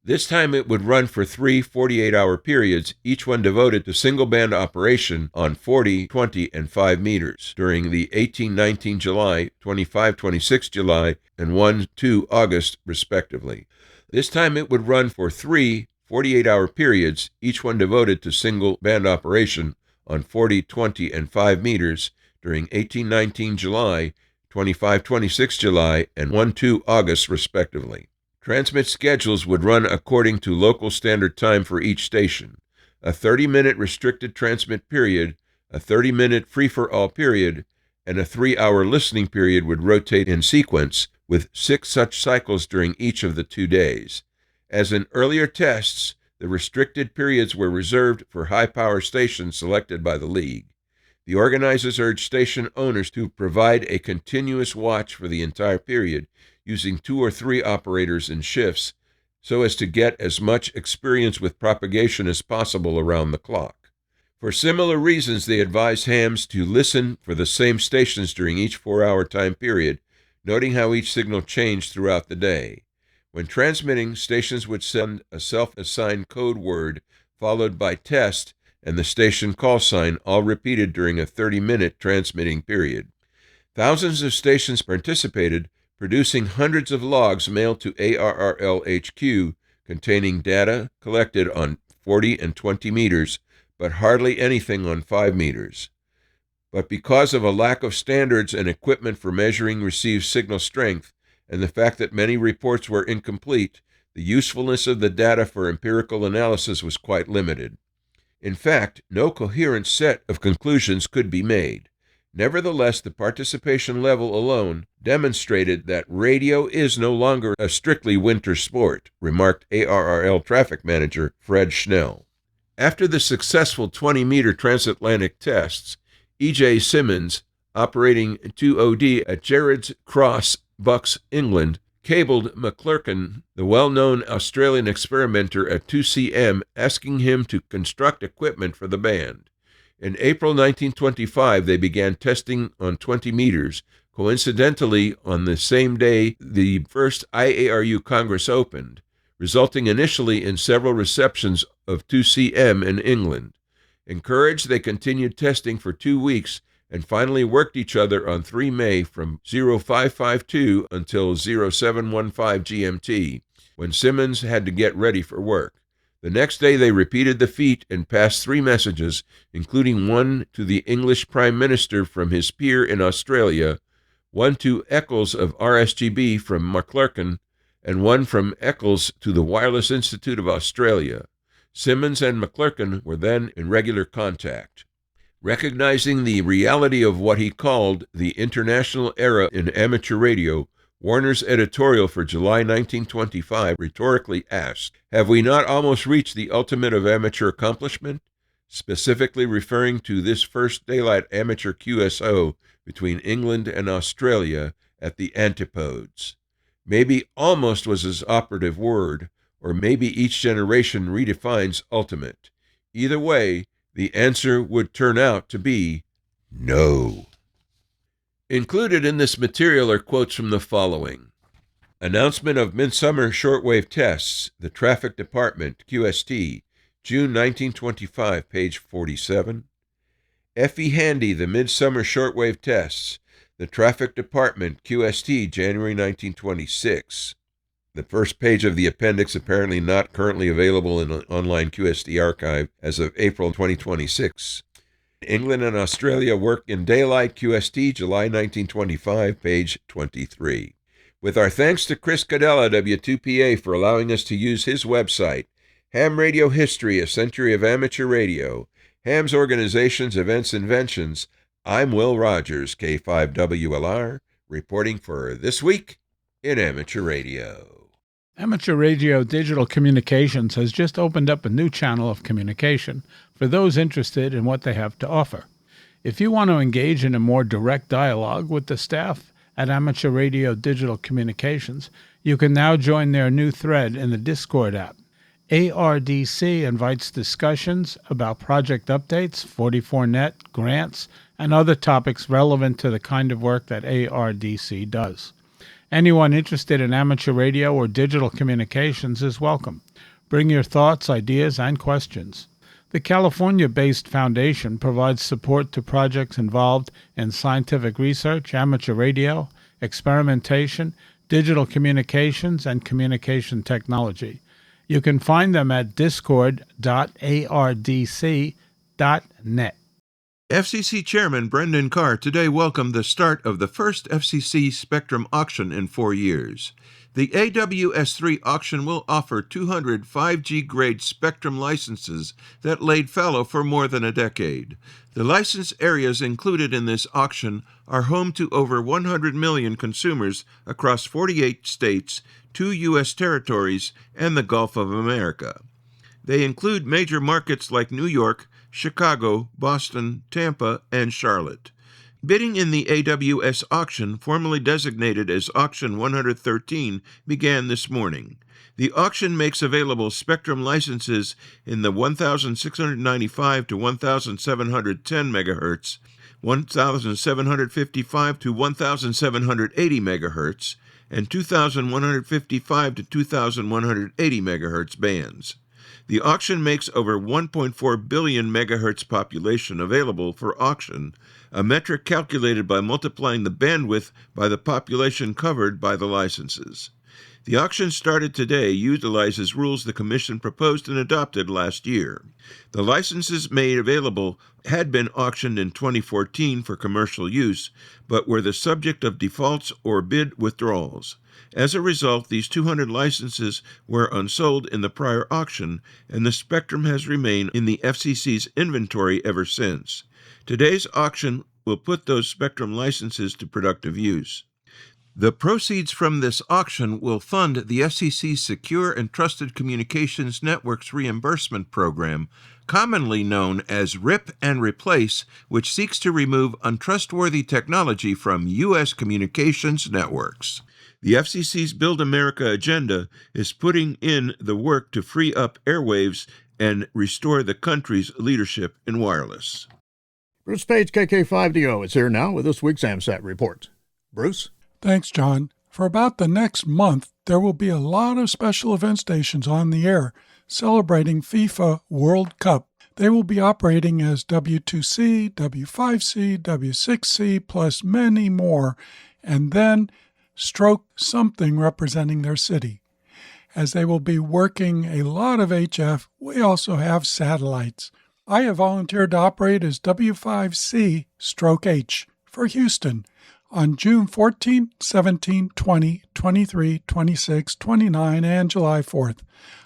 This time it would run for 3 48-hour periods, each one devoted to single-band operation on 40, 20, and 5 meters during the 18-19 July, 25-26 July, and 1-2 August, respectively. This time it would run for 3 48-hour periods, each one devoted to single-band operation on 40, 20, and 5 meters during 18-19 July, 25-26 July, and 1-2 August, respectively. Transmit schedules would run according to local standard time for each station. A 30-minute restricted transmit period, a 30-minute free-for-all period, and a 3-hour listening period would rotate in sequence, with 6 such cycles during each of the 2 days. As in earlier tests, the restricted periods were reserved for high-power stations selected by the League. The organizers urged station owners to provide a continuous watch for the entire period, using 2 or 3 operators in shifts, so as to get as much experience with propagation as possible around the clock. For similar reasons, they advised hams to listen for the same stations during each 4-hour time period, noting how each signal changed throughout the day. When transmitting, stations would send a self-assigned code word, followed by test and the station call sign, all repeated during a 30-minute transmitting period. Thousands of stations participated, producing hundreds of logs mailed to ARRL HQ containing data collected on 40 and 20 meters, but hardly anything on 5 meters. But because of a lack of standards and equipment for measuring received signal strength, and the fact that many reports were incomplete, the usefulness of the data for empirical analysis was quite limited. In fact, no coherent set of conclusions could be made. Nevertheless, the participation level alone demonstrated that radio is no longer a strictly winter sport, remarked ARRL traffic manager Fred Schnell. After the successful 20-meter transatlantic tests, E.J. Simmons, operating 2OD at Gerrards Cross, Bucks, England, cabled McClurkin, the well-known Australian experimenter at 2CM, asking him to construct equipment for the band. In April 1925, they began testing on 20 meters. Coincidentally, on the same day the first IARU Congress opened, resulting initially in several receptions of 2CM in England. Encouraged, they continued testing for 2 weeks and finally worked each other on 3 May from 0552 until 0715 GMT, when Simmons had to get ready for work. The next day they repeated the feat and passed 3 messages, including one to the English Prime Minister from his peer in Australia, one to Eccles of RSGB from McClurkin, and one from Eccles to the Wireless Institute of Australia. Simmons and McClurkin were then in regular contact. Recognizing the reality of what he called the international era in amateur radio, Warner's editorial for July 1925 rhetorically asked, "Have we not almost reached the ultimate of amateur accomplishment?" specifically referring to this first daylight amateur QSO between England and Australia at the Antipodes. Maybe almost was his operative word, or maybe each generation redefines ultimate. Either way, the answer would turn out to be no. Included in this material are quotes from the following: Announcement of Midsummer Shortwave Tests, the Traffic Department, QST, June 1925, page 47. F.E. Handy, the Midsummer Shortwave Tests, the Traffic Department, QST, January 1926. The first page of the appendix apparently not currently available in an online QSD archive as of April 2026. England and Australia work in daylight, QST, July 1925, page 23. With our thanks to Chris Cadella, W2PA, for allowing us to use his website, Ham Radio History, A Century of Amateur Radio, Ham's Organizations, Events, Inventions, I'm Will Rogers, K5WLR, reporting for This Week in Amateur Radio. Amateur Radio Digital Communications has just opened up a new channel of communication for those interested in what they have to offer. If you want to engage in a more direct dialogue with the staff at Amateur Radio Digital Communications, you can now join their new thread in the Discord app. ARDC invites discussions about project updates, 44net, grants, and other topics relevant to the kind of work that ARDC does. Anyone interested in amateur radio or digital communications is welcome. Bring your thoughts, ideas, and questions. The California-based foundation provides support to projects involved in scientific research, amateur radio, experimentation, digital communications, and communication technology. You can find them at discord.ardc.net. FCC Chairman Brendan Carr today welcomed the start of the first FCC Spectrum auction in 4 years. The AWS-3 auction will offer 200 5G-grade Spectrum licenses that laid fallow for more than a decade. The license areas included in this auction are home to over 100 million consumers across 48 states, 2 U.S. territories, and the Gulf of America. They include major markets like New York, Chicago, Boston, Tampa, and Charlotte. Bidding in the AWS auction, formerly designated as Auction 113, began this morning. The auction makes available Spectrum licenses in the 1,695 to 1,710 MHz, 1,755 to 1,780 MHz, and 2,155 to 2,180 MHz bands. The auction makes over 1.4 billion megahertz population available for auction, a metric calculated by multiplying the bandwidth by the population covered by the licenses. The auction started today utilizes rules the Commission proposed and adopted last year. The licenses made available had been auctioned in 2014 for commercial use, but were the subject of defaults or bid withdrawals. As a result, these 200 licenses were unsold in the prior auction, and the spectrum has remained in the FCC's inventory ever since. Today's auction will put those spectrum licenses to productive use. The proceeds from this auction will fund the FCC's Secure and Trusted Communications Networks Reimbursement Program, commonly known as RIP and Replace, which seeks to remove untrustworthy technology from U.S. communications networks. The FCC's Build America agenda is putting in the work to free up airwaves and restore the country's leadership in wireless. Bruce Page, KK5DO, is here now with this week's AMSAT report. Bruce? Thanks, John. For about the next month, there will be a lot of special event stations on the air celebrating FIFA World Cup. They will be operating as W2C, W5C, W6C, plus many more, and then stroke something representing their city. As they will be working a lot of HF, we also have satellites. I have volunteered to operate as W5C stroke H for Houston on June 14, 17, 20, 23, 26, 29, and July 4th.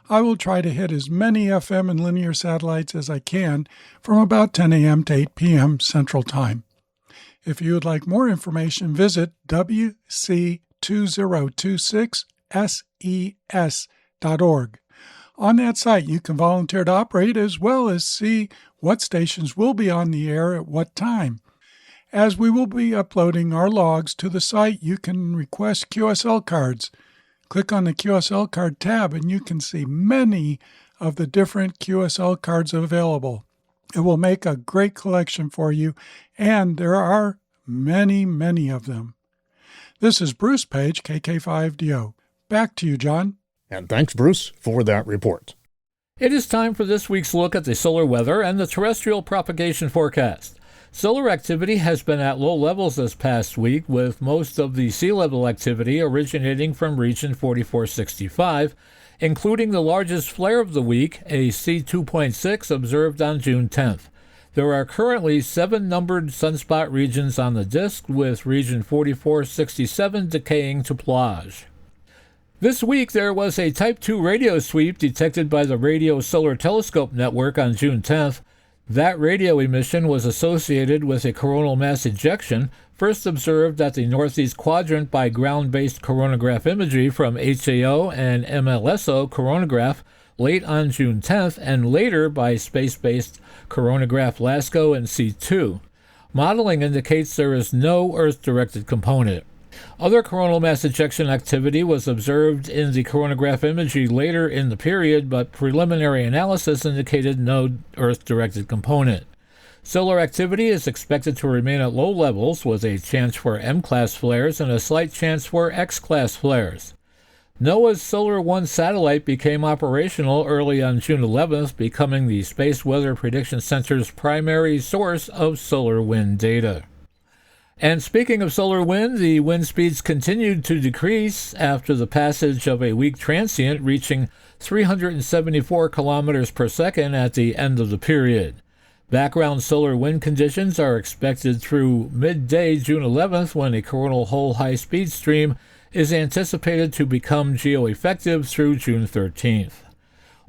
I will try to hit as many FM and linear satellites as I can from about 10 a.m. to 8 p.m. Central Time. If you would like more information, visit WC2026SES.org. On that site, you can volunteer to operate as well as see what stations will be on the air at what time. As we will be uploading our logs to the site, you can request QSL cards. Click on the QSL card tab and you can see many of the different QSL cards available. It will make a great collection for you, and there are many, many of them. This is Bruce Page, KK5DO. Back to you, John. And thanks, Bruce, for that report. It is time for this week's look at the solar weather and the terrestrial propagation forecast. Solar activity has been at low levels this past week, with most of the sea level activity originating from region 4465, including the largest flare of the week, a C2.6 observed on June 10th. There are currently 7 numbered sunspot regions on the disk, with region 4467 decaying to plage. This week, there was a Type 2 radio sweep detected by the Radio Solar Telescope Network on June 10th. That radio emission was associated with a coronal mass ejection, first observed at the northeast quadrant by ground-based coronagraph imagery from HAO and MLSO coronagraph late on June 10th, and later by space-based coronagraph LASCO and C2. Modeling indicates there is no Earth-directed component. Other coronal mass ejection activity was observed in the coronagraph imagery later in the period, but preliminary analysis indicated no Earth-directed component. Solar activity is expected to remain at low levels, with a chance for M-class flares and a slight chance for X-class flares. NOAA's Solar 1 satellite became operational early on June 11th, becoming the Space Weather Prediction Center's primary source of solar wind data. And speaking of solar wind, the wind speeds continued to decrease after the passage of a weak transient reaching 374 kilometers per second at the end of the period. Background solar wind conditions are expected through midday June 11th, when a coronal hole high-speed stream is anticipated to become geoeffective through June 13th.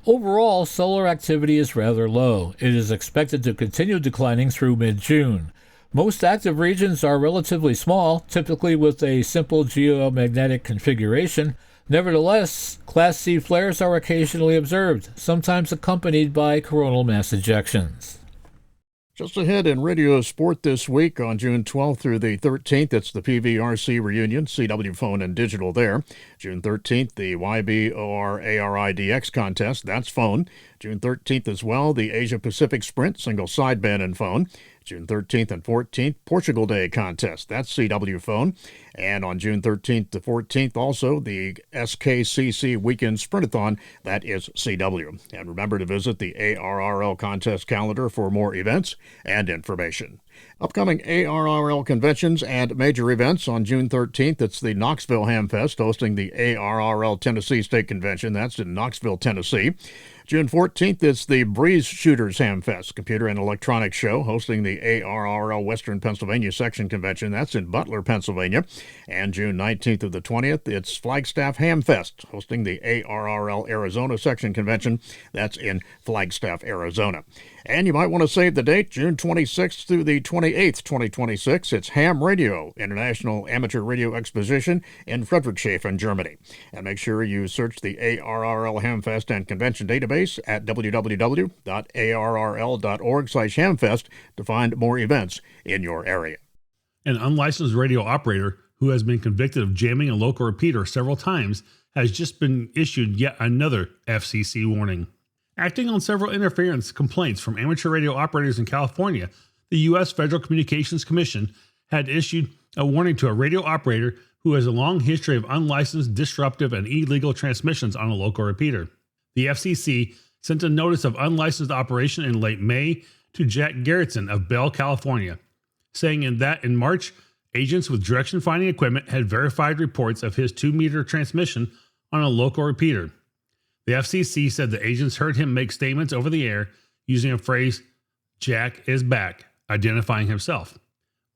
Overall, solar activity is rather low. It is expected to continue declining through mid-June. Most active regions are relatively small, typically with a simple geomagnetic configuration. Nevertheless, Class C flares are occasionally observed, sometimes accompanied by coronal mass ejections. Just ahead in radio sport this week on June 12th through the 13th, it's the PVRC reunion, CW phone and digital there. June 13th, the YBOR-ARIDX contest, that's phone. June 13th as well, the Asia Pacific Sprint, single sideband and phone. June 13th and 14th, Portugal Day contest, that's CW phone. And on June 13th to 14th, also the SKCC Weekend Sprintathon, that is CW. And remember to visit the ARRL contest calendar for more events and information. Upcoming ARRL conventions and major events on June 13th, it's the Knoxville Hamfest hosting the ARRL Tennessee State Convention. That's in Knoxville, Tennessee. June 14th, it's the Breeze Shooters Hamfest, computer and electronics show, hosting the ARRL Western Pennsylvania Section Convention. That's in Butler, Pennsylvania. And June 19th to the 20th, it's Flagstaff Hamfest, hosting the ARRL Arizona Section Convention. That's in Flagstaff, Arizona. And you might want to save the date, June 26th through the 28th, 2026. It's Ham Radio, International Amateur Radio Exposition in Friedrichshafen, Germany. And make sure you search the ARRL Hamfest and Convention database at www.arrl.org/hamfest to find more events in your area. An unlicensed radio operator who has been convicted of jamming a local repeater several times has just been issued yet another FCC warning. Acting on several interference complaints from amateur radio operators in California, the U.S. Federal Communications Commission had issued a warning to a radio operator who has a long history of unlicensed, disruptive, and illegal transmissions on a local repeater. The FCC sent a notice of unlicensed operation in late May to Jack Garrettson of Bell, California, saying in March, agents with direction-finding equipment had verified reports of his 2-meter transmission on a local repeater. The FCC said the agents heard him make statements over the air using a phrase, "Jack is back," identifying himself.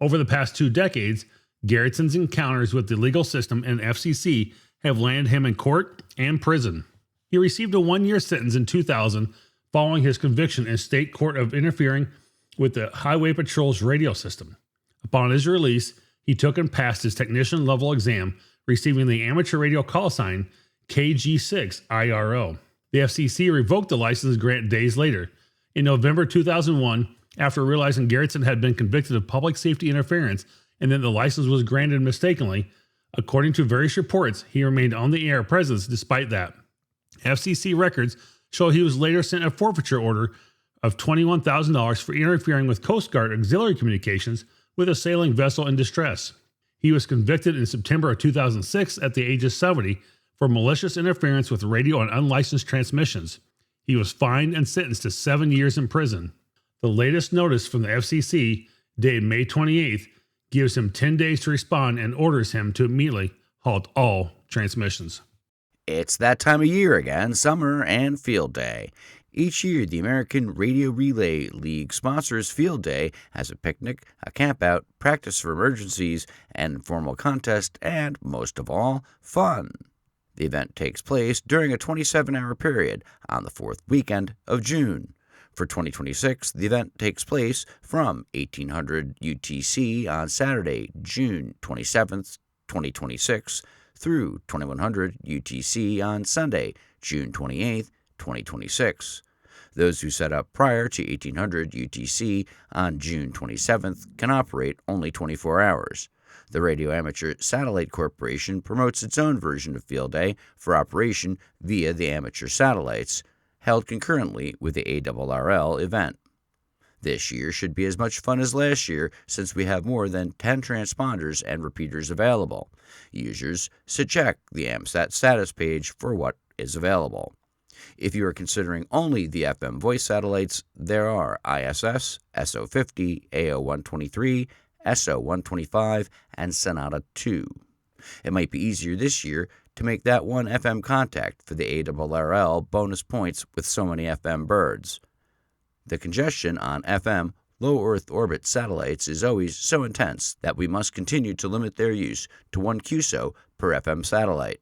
Over the past 2 decades, Garrettson's encounters with the legal system and FCC have landed him in court and prison. He received a 1-year sentence in 2000 following his conviction in state court of interfering with the Highway Patrol's radio system. Upon his release, he took and passed his technician level exam, receiving the amateur radio call sign KG6IRO. The FCC revoked the license grant days later. In November 2001, after realizing Garrettson had been convicted of public safety interference and then the license was granted mistakenly, according to various reports, he remained on the air presence despite that. FCC records show he was later sent a forfeiture order of $21,000 for interfering with Coast Guard auxiliary communications with a sailing vessel in distress. He was convicted in September of 2006 at the age of 70 for malicious interference with radio and unlicensed transmissions. He was fined and sentenced to 7 years in prison. The latest notice from the FCC dated May 28th, gives him 10 days to respond and orders him to immediately halt all transmissions. It's that time of year again, summer and Field Day. Each year, the American Radio Relay League sponsors Field Day as a picnic, a campout, practice for emergencies, an informal contest, and, most of all, fun. The event takes place during a 27-hour period on the fourth weekend of June. For 2026, the event takes place from 1800 UTC on Saturday, June 27th, 2026, through 2100 UTC on Sunday, June 28th, 2026. Those who set up prior to 1800 UTC on June 27th can operate only 24 hours. The Radio Amateur Satellite Corporation promotes its own version of Field Day for operation via the amateur satellites, held concurrently with the ARRL event. This year should be as much fun as last year since we have more than 10 transponders and repeaters available. Users should check the AMSAT status page for what is available. If you are considering only the FM voice satellites, there are ISS, SO50, AO123, SO125, and Sonata 2. It might be easier this year to make that one FM contact for the ARRL bonus points with so many FM birds. The congestion on FM low Earth orbit satellites is always so intense that we must continue to limit their use to 1 QSO per FM satellite.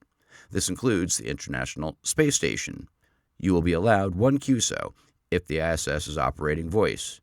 This includes the International Space Station. You will be allowed 1 QSO if the ISS is operating voice.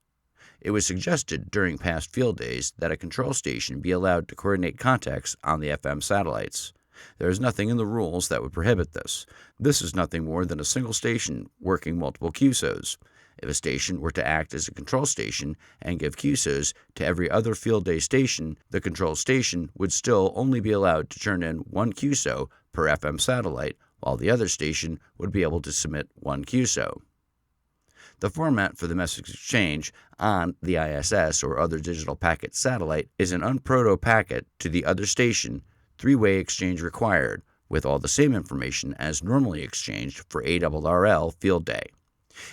It was suggested during past field days that a control station be allowed to coordinate contacts on the FM satellites. There is nothing in the rules that would prohibit this. This is nothing more than a single station working multiple QSOs. If a station were to act as a control station and give QSOs to every other field day station, the control station would still only be allowed to turn in 1 QSO per FM satellite, while the other station would be able to submit 1 QSO. The format for the message exchange on the ISS or other digital packet satellite is an unproto packet to the other station, 3-way exchange required, with all the same information as normally exchanged for ARRL Field Day.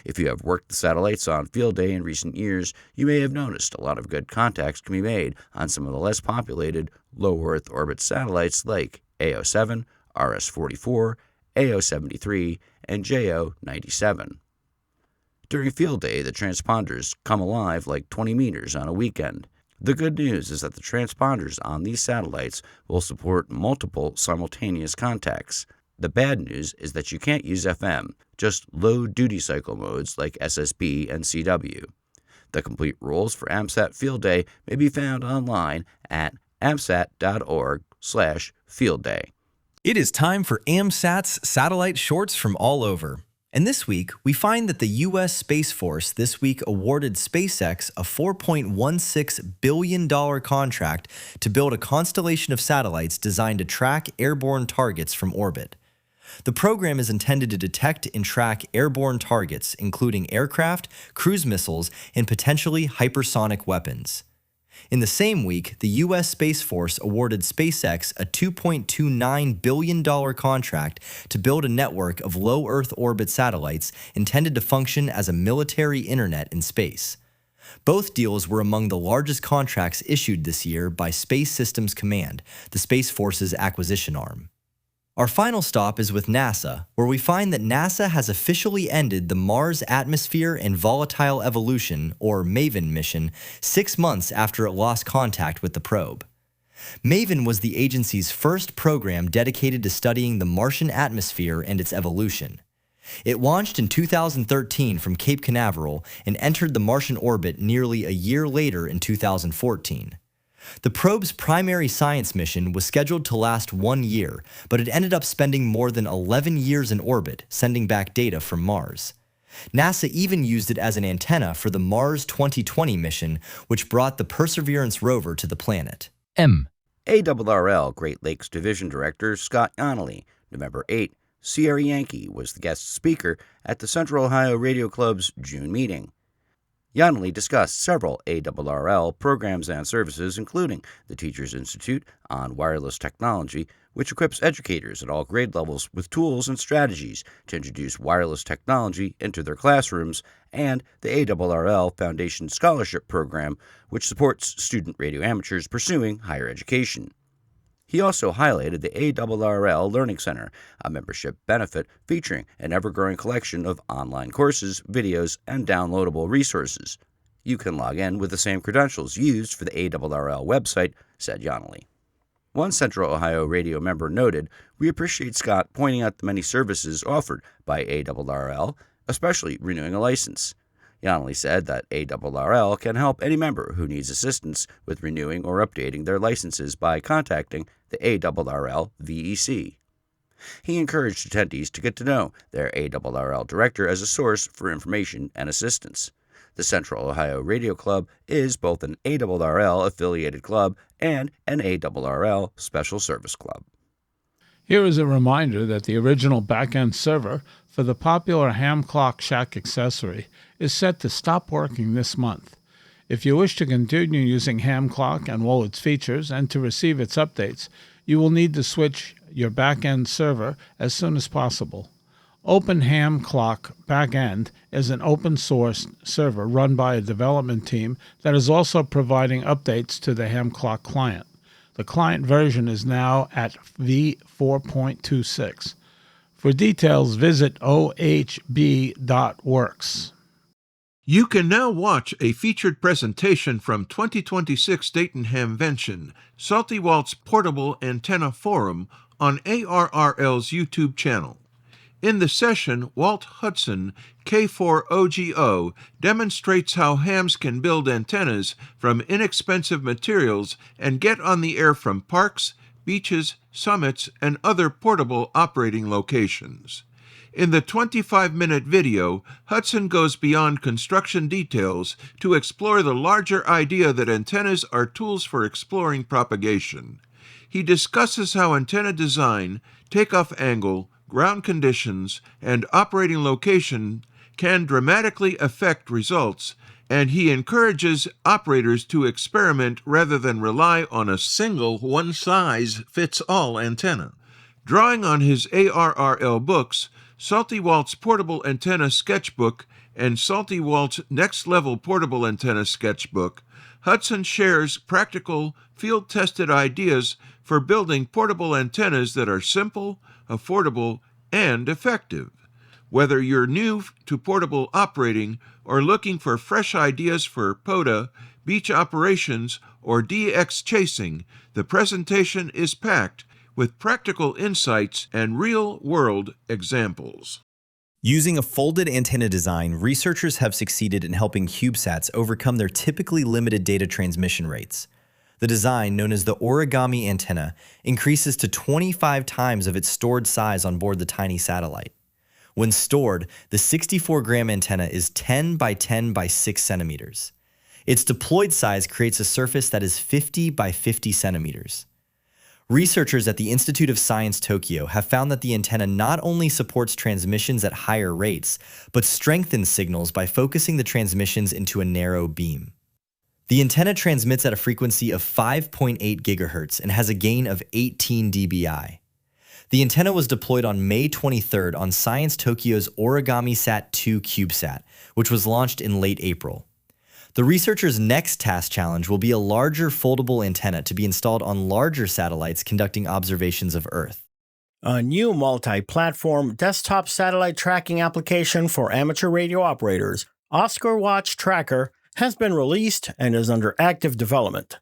If you have worked the satellites on Field Day in recent years, you may have noticed a lot of good contacts can be made on some of the less populated low Earth orbit satellites like AO7, RS-44, AO-73, and JO-97. During Field Day, the transponders come alive like 20 meters on a weekend. The good news is that the transponders on these satellites will support multiple simultaneous contacts. The bad news is that you can't use FM, just low duty cycle modes like SSB and CW. The complete rules for AMSAT Field Day may be found online at amsat.org/Field Day. It is time for AMSAT's satellite shorts from all over. And this week, we find that the U.S. Space Force this week awarded SpaceX a $4.16 billion contract to build a constellation of satellites designed to track airborne targets from orbit. The program is intended to detect and track airborne targets, including aircraft, cruise missiles, and potentially hypersonic weapons. In the same week, the U.S. Space Force awarded SpaceX a $2.29 billion contract to build a network of low Earth orbit satellites intended to function as a military internet in space. Both deals were among the largest contracts issued this year by Space Systems Command, the Space Force's acquisition arm. Our final stop is with NASA, where we find that NASA has officially ended the Mars Atmosphere and Volatile Evolution, or MAVEN mission, 6 months after it lost contact with the probe. MAVEN was the agency's first program dedicated to studying the Martian atmosphere and its evolution. It launched in 2013 from Cape Canaveral and entered the Martian orbit nearly a year later in 2014. The probe's primary science mission was scheduled to last 1 year, but it ended up spending more than 11 years in orbit, sending back data from Mars. NASA even used it as an antenna for the Mars 2020 mission, which brought the Perseverance rover to the planet. ARRL Great Lakes Division Director Scott Connolly, November 8, Sierra Yankee, was the guest speaker at the Central Ohio Radio Club's June meeting. Yanli discussed several ARRL programs and services, including the Teachers Institute on Wireless Technology, which equips educators at all grade levels with tools and strategies to introduce wireless technology into their classrooms, and the ARRL Foundation Scholarship Program, which supports student radio amateurs pursuing higher education. He also highlighted the ARRL Learning Center, a membership benefit featuring an ever-growing collection of online courses, videos, and downloadable resources. You can log in with the same credentials used for the ARRL website, said Yanli. One Central Ohio radio member noted, "We appreciate Scott pointing out the many services offered by ARRL, especially renewing a license." Yanli said that ARRL can help any member who needs assistance with renewing or updating their licenses by contacting the ARRL VEC. He encouraged attendees to get to know their ARRL director as a source for information and assistance. The Central Ohio Radio Club is both an ARRL-affiliated club and an ARRL Special Service Club. Here is a reminder that the original back-end server for the popular Ham Clock Shack accessory is set to stop working this month. If you wish to continue using Ham Clock and all its features and to receive its updates, you will need to switch your back-end server as soon as possible. Open Ham Clock Backend is an open-source server run by a development team that is also providing updates to the Ham Clock client. The client version is now at v4.26. For details, visit ohb.works. You can now watch a featured presentation from 2026 Dayton Hamvention, Salty Walt's Portable Antenna Forum, on ARRL's YouTube channel. In the session, Walt Hudson, K4OGO, demonstrates how hams can build antennas from inexpensive materials and get on the air from parks, beaches, summits, and other portable operating locations. In the 25-minute video, Hudson goes beyond construction details to explore the larger idea that antennas are tools for exploring propagation. He discusses how antenna design, takeoff angle, ground conditions, and operating location can dramatically affect results, and he encourages operators to experiment rather than rely on a single one-size-fits-all antenna. Drawing on his ARRL books, Salty Walt's Portable Antenna Sketchbook and Salty Walt's Next Level Portable Antenna Sketchbook, Hudson shares practical, field-tested ideas for building portable antennas that are simple, affordable, and effective. Whether you're new to portable operating or looking for fresh ideas for POTA, beach operations, or DX chasing, the presentation is packed with practical insights and real-world examples. Using a folded antenna design, researchers have succeeded in helping CubeSats overcome their typically limited data transmission rates. The design, known as the origami antenna, increases to 25 times of its stored size on board the tiny satellite. When stored, the 64-gram antenna is 10 by 10 by 6 centimeters. Its deployed size creates a surface that is 50 by 50 centimeters. Researchers at the Institute of Science Tokyo have found that the antenna not only supports transmissions at higher rates, but strengthens signals by focusing the transmissions into a narrow beam. The antenna transmits at a frequency of 5.8 gigahertz and has a gain of 18 dBi. The antenna was deployed on May 23rd on Science Tokyo's OrigamiSat 2 CubeSat, which was launched in late April. The researchers' next task challenge will be a larger foldable antenna to be installed on larger satellites conducting observations of Earth. A new multi-platform desktop satellite tracking application for amateur radio operators, OscarWatch Tracker, has been released and is under active development.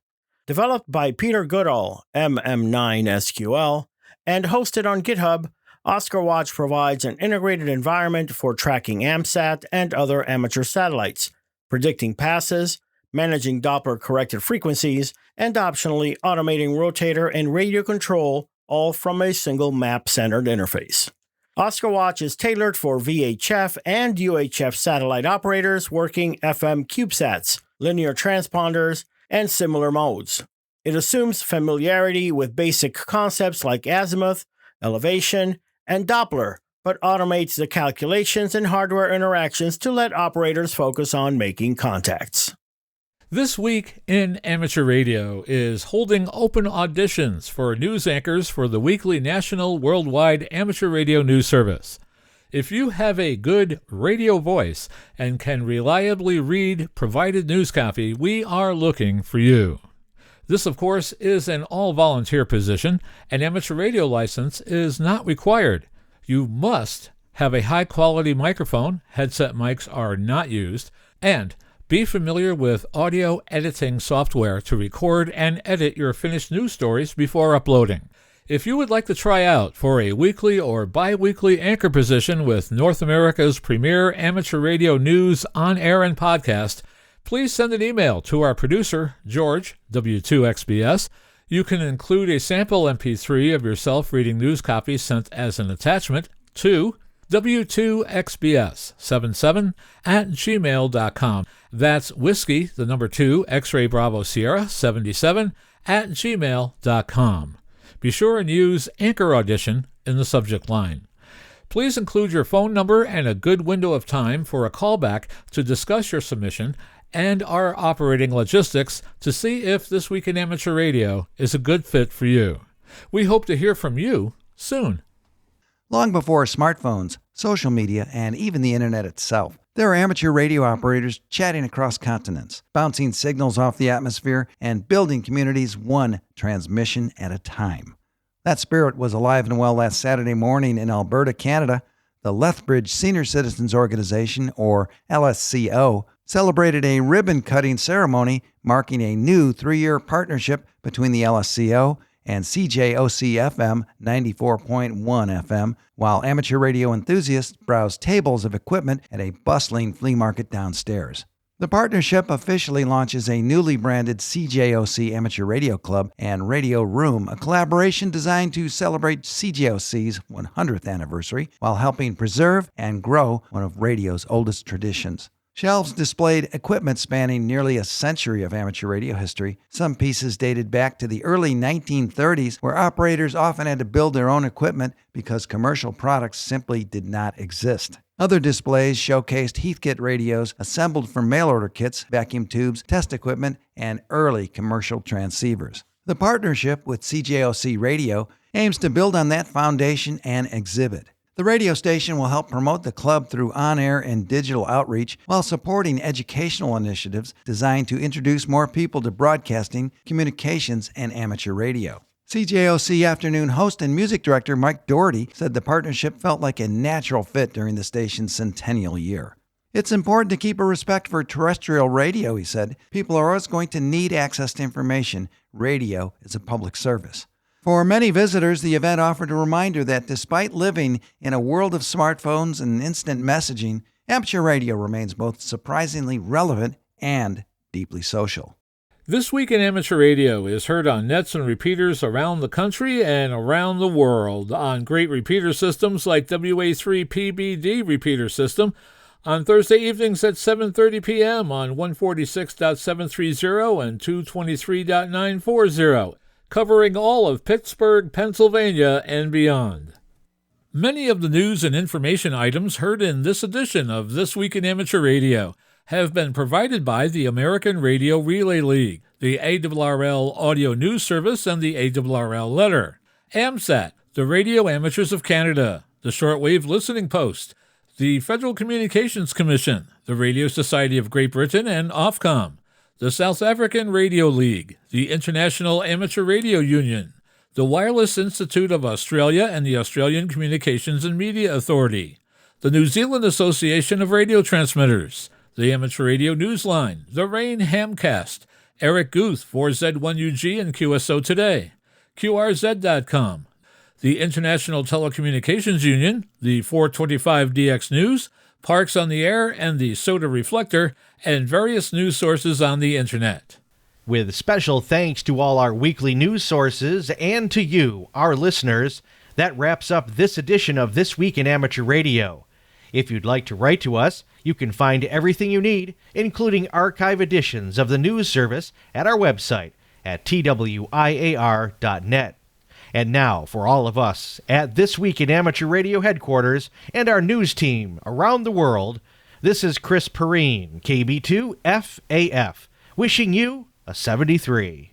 Developed by Peter Goodall, MM9SQL, and hosted on GitHub, OscarWatch provides an integrated environment for tracking AMSAT and other amateur satellites, predicting passes, managing Doppler-corrected frequencies, and optionally automating rotator and radio control, all from a single map-centered interface. OscarWatch is tailored for VHF and UHF satellite operators working FM CubeSats, linear transponders, and similar modes. It assumes familiarity with basic concepts like azimuth, elevation, and Doppler, but automates the calculations and hardware interactions to let operators focus on making contacts. This Week in Amateur Radio is holding open auditions for news anchors for the weekly national worldwide amateur radio news service. If you have a good radio voice and can reliably read provided news copy, we are looking for you. This, of course, is an all-volunteer position. An amateur radio license is not required. You must have a high-quality microphone, headset mics are not used, and be familiar with audio editing software to record and edit your finished news stories before uploading. If you would like to try out for a weekly or bi-weekly anchor position with North America's premier amateur radio news on air and podcast, please send an email to our producer, George, W2XBS. You can include a sample MP3 of yourself reading news copy sent as an attachment to W2XBS77@gmail.com. That's whiskey, the number 2, X-ray Bravo Sierra 77@gmail.com. Be sure and use Anchor Audition in the subject line. Please include your phone number and a good window of time for a callback to discuss your submission and our operating logistics to see if This Week in Amateur Radio is a good fit for you. We hope to hear from you soon. Long before smartphones, social media, and even the internet itself, there are amateur radio operators chatting across continents, bouncing signals off the atmosphere, and building communities one transmission at a time. That spirit was alive and well last Saturday morning in Alberta, Canada. The Lethbridge Senior Citizens Organization, or LSCO, celebrated a ribbon-cutting ceremony marking a new 3-year partnership between the LSCO and CJOC-FM 94.1 FM, while amateur radio enthusiasts browse tables of equipment at a bustling flea market downstairs. The partnership officially launches a newly branded CJOC Amateur Radio Club and Radio Room, a collaboration designed to celebrate CJOC's 100th anniversary while helping preserve and grow one of radio's oldest traditions. Shelves displayed equipment spanning nearly a century of amateur radio history. Some pieces dated back to the early 1930s, where operators often had to build their own equipment because commercial products simply did not exist. Other displays showcased Heathkit radios assembled from mail-order kits, vacuum tubes, test equipment, and early commercial transceivers. The partnership with CJOC Radio aims to build on that foundation and exhibit. The radio station will help promote the club through on-air and digital outreach while supporting educational initiatives designed to introduce more people to broadcasting, communications, and amateur radio. CJOC afternoon host and music director Mike Doherty said the partnership felt like a natural fit during the station's centennial year. It's important to keep a respect for terrestrial radio, he said. People are always going to need access to information. Radio is a public service. For many visitors, the event offered a reminder that despite living in a world of smartphones and instant messaging, amateur radio remains both surprisingly relevant and deeply social. This Week in Amateur Radio is heard on nets and repeaters around the country and around the world, on great repeater systems like WA3PBD repeater system, on Thursday evenings at 7:30 p.m. on 146.730 and 223.940. Covering all of Pittsburgh, Pennsylvania, and beyond. Many of the news and information items heard in this edition of This Week in Amateur Radio have been provided by the American Radio Relay League, the ARRL Audio News Service, and the ARRL Letter, AMSAT, the Radio Amateurs of Canada, the Shortwave Listening Post, the Federal Communications Commission, the Radio Society of Great Britain, and Ofcom, the South African Radio League, the International Amateur Radio Union, the Wireless Institute of Australia and the Australian Communications and Media Authority, the New Zealand Association of Radio Transmitters, the Amateur Radio Newsline, the Rain Hamcast, Eric Guth, 4Z1UG and QSO Today, QRZ.com, the International Telecommunications Union, the 425DX News, Parks on the Air, and the Soda Reflector, and various news sources on the Internet. With special thanks to all our weekly news sources and to you, our listeners, that wraps up this edition of This Week in Amateur Radio. If you'd like to write to us, you can find everything you need, including archive editions of the news service, at our website at twiar.net. And now, for all of us at This Week in Amateur Radio headquarters and our news team around the world, this is Chris Perrine, KB2FAF, wishing you a 73.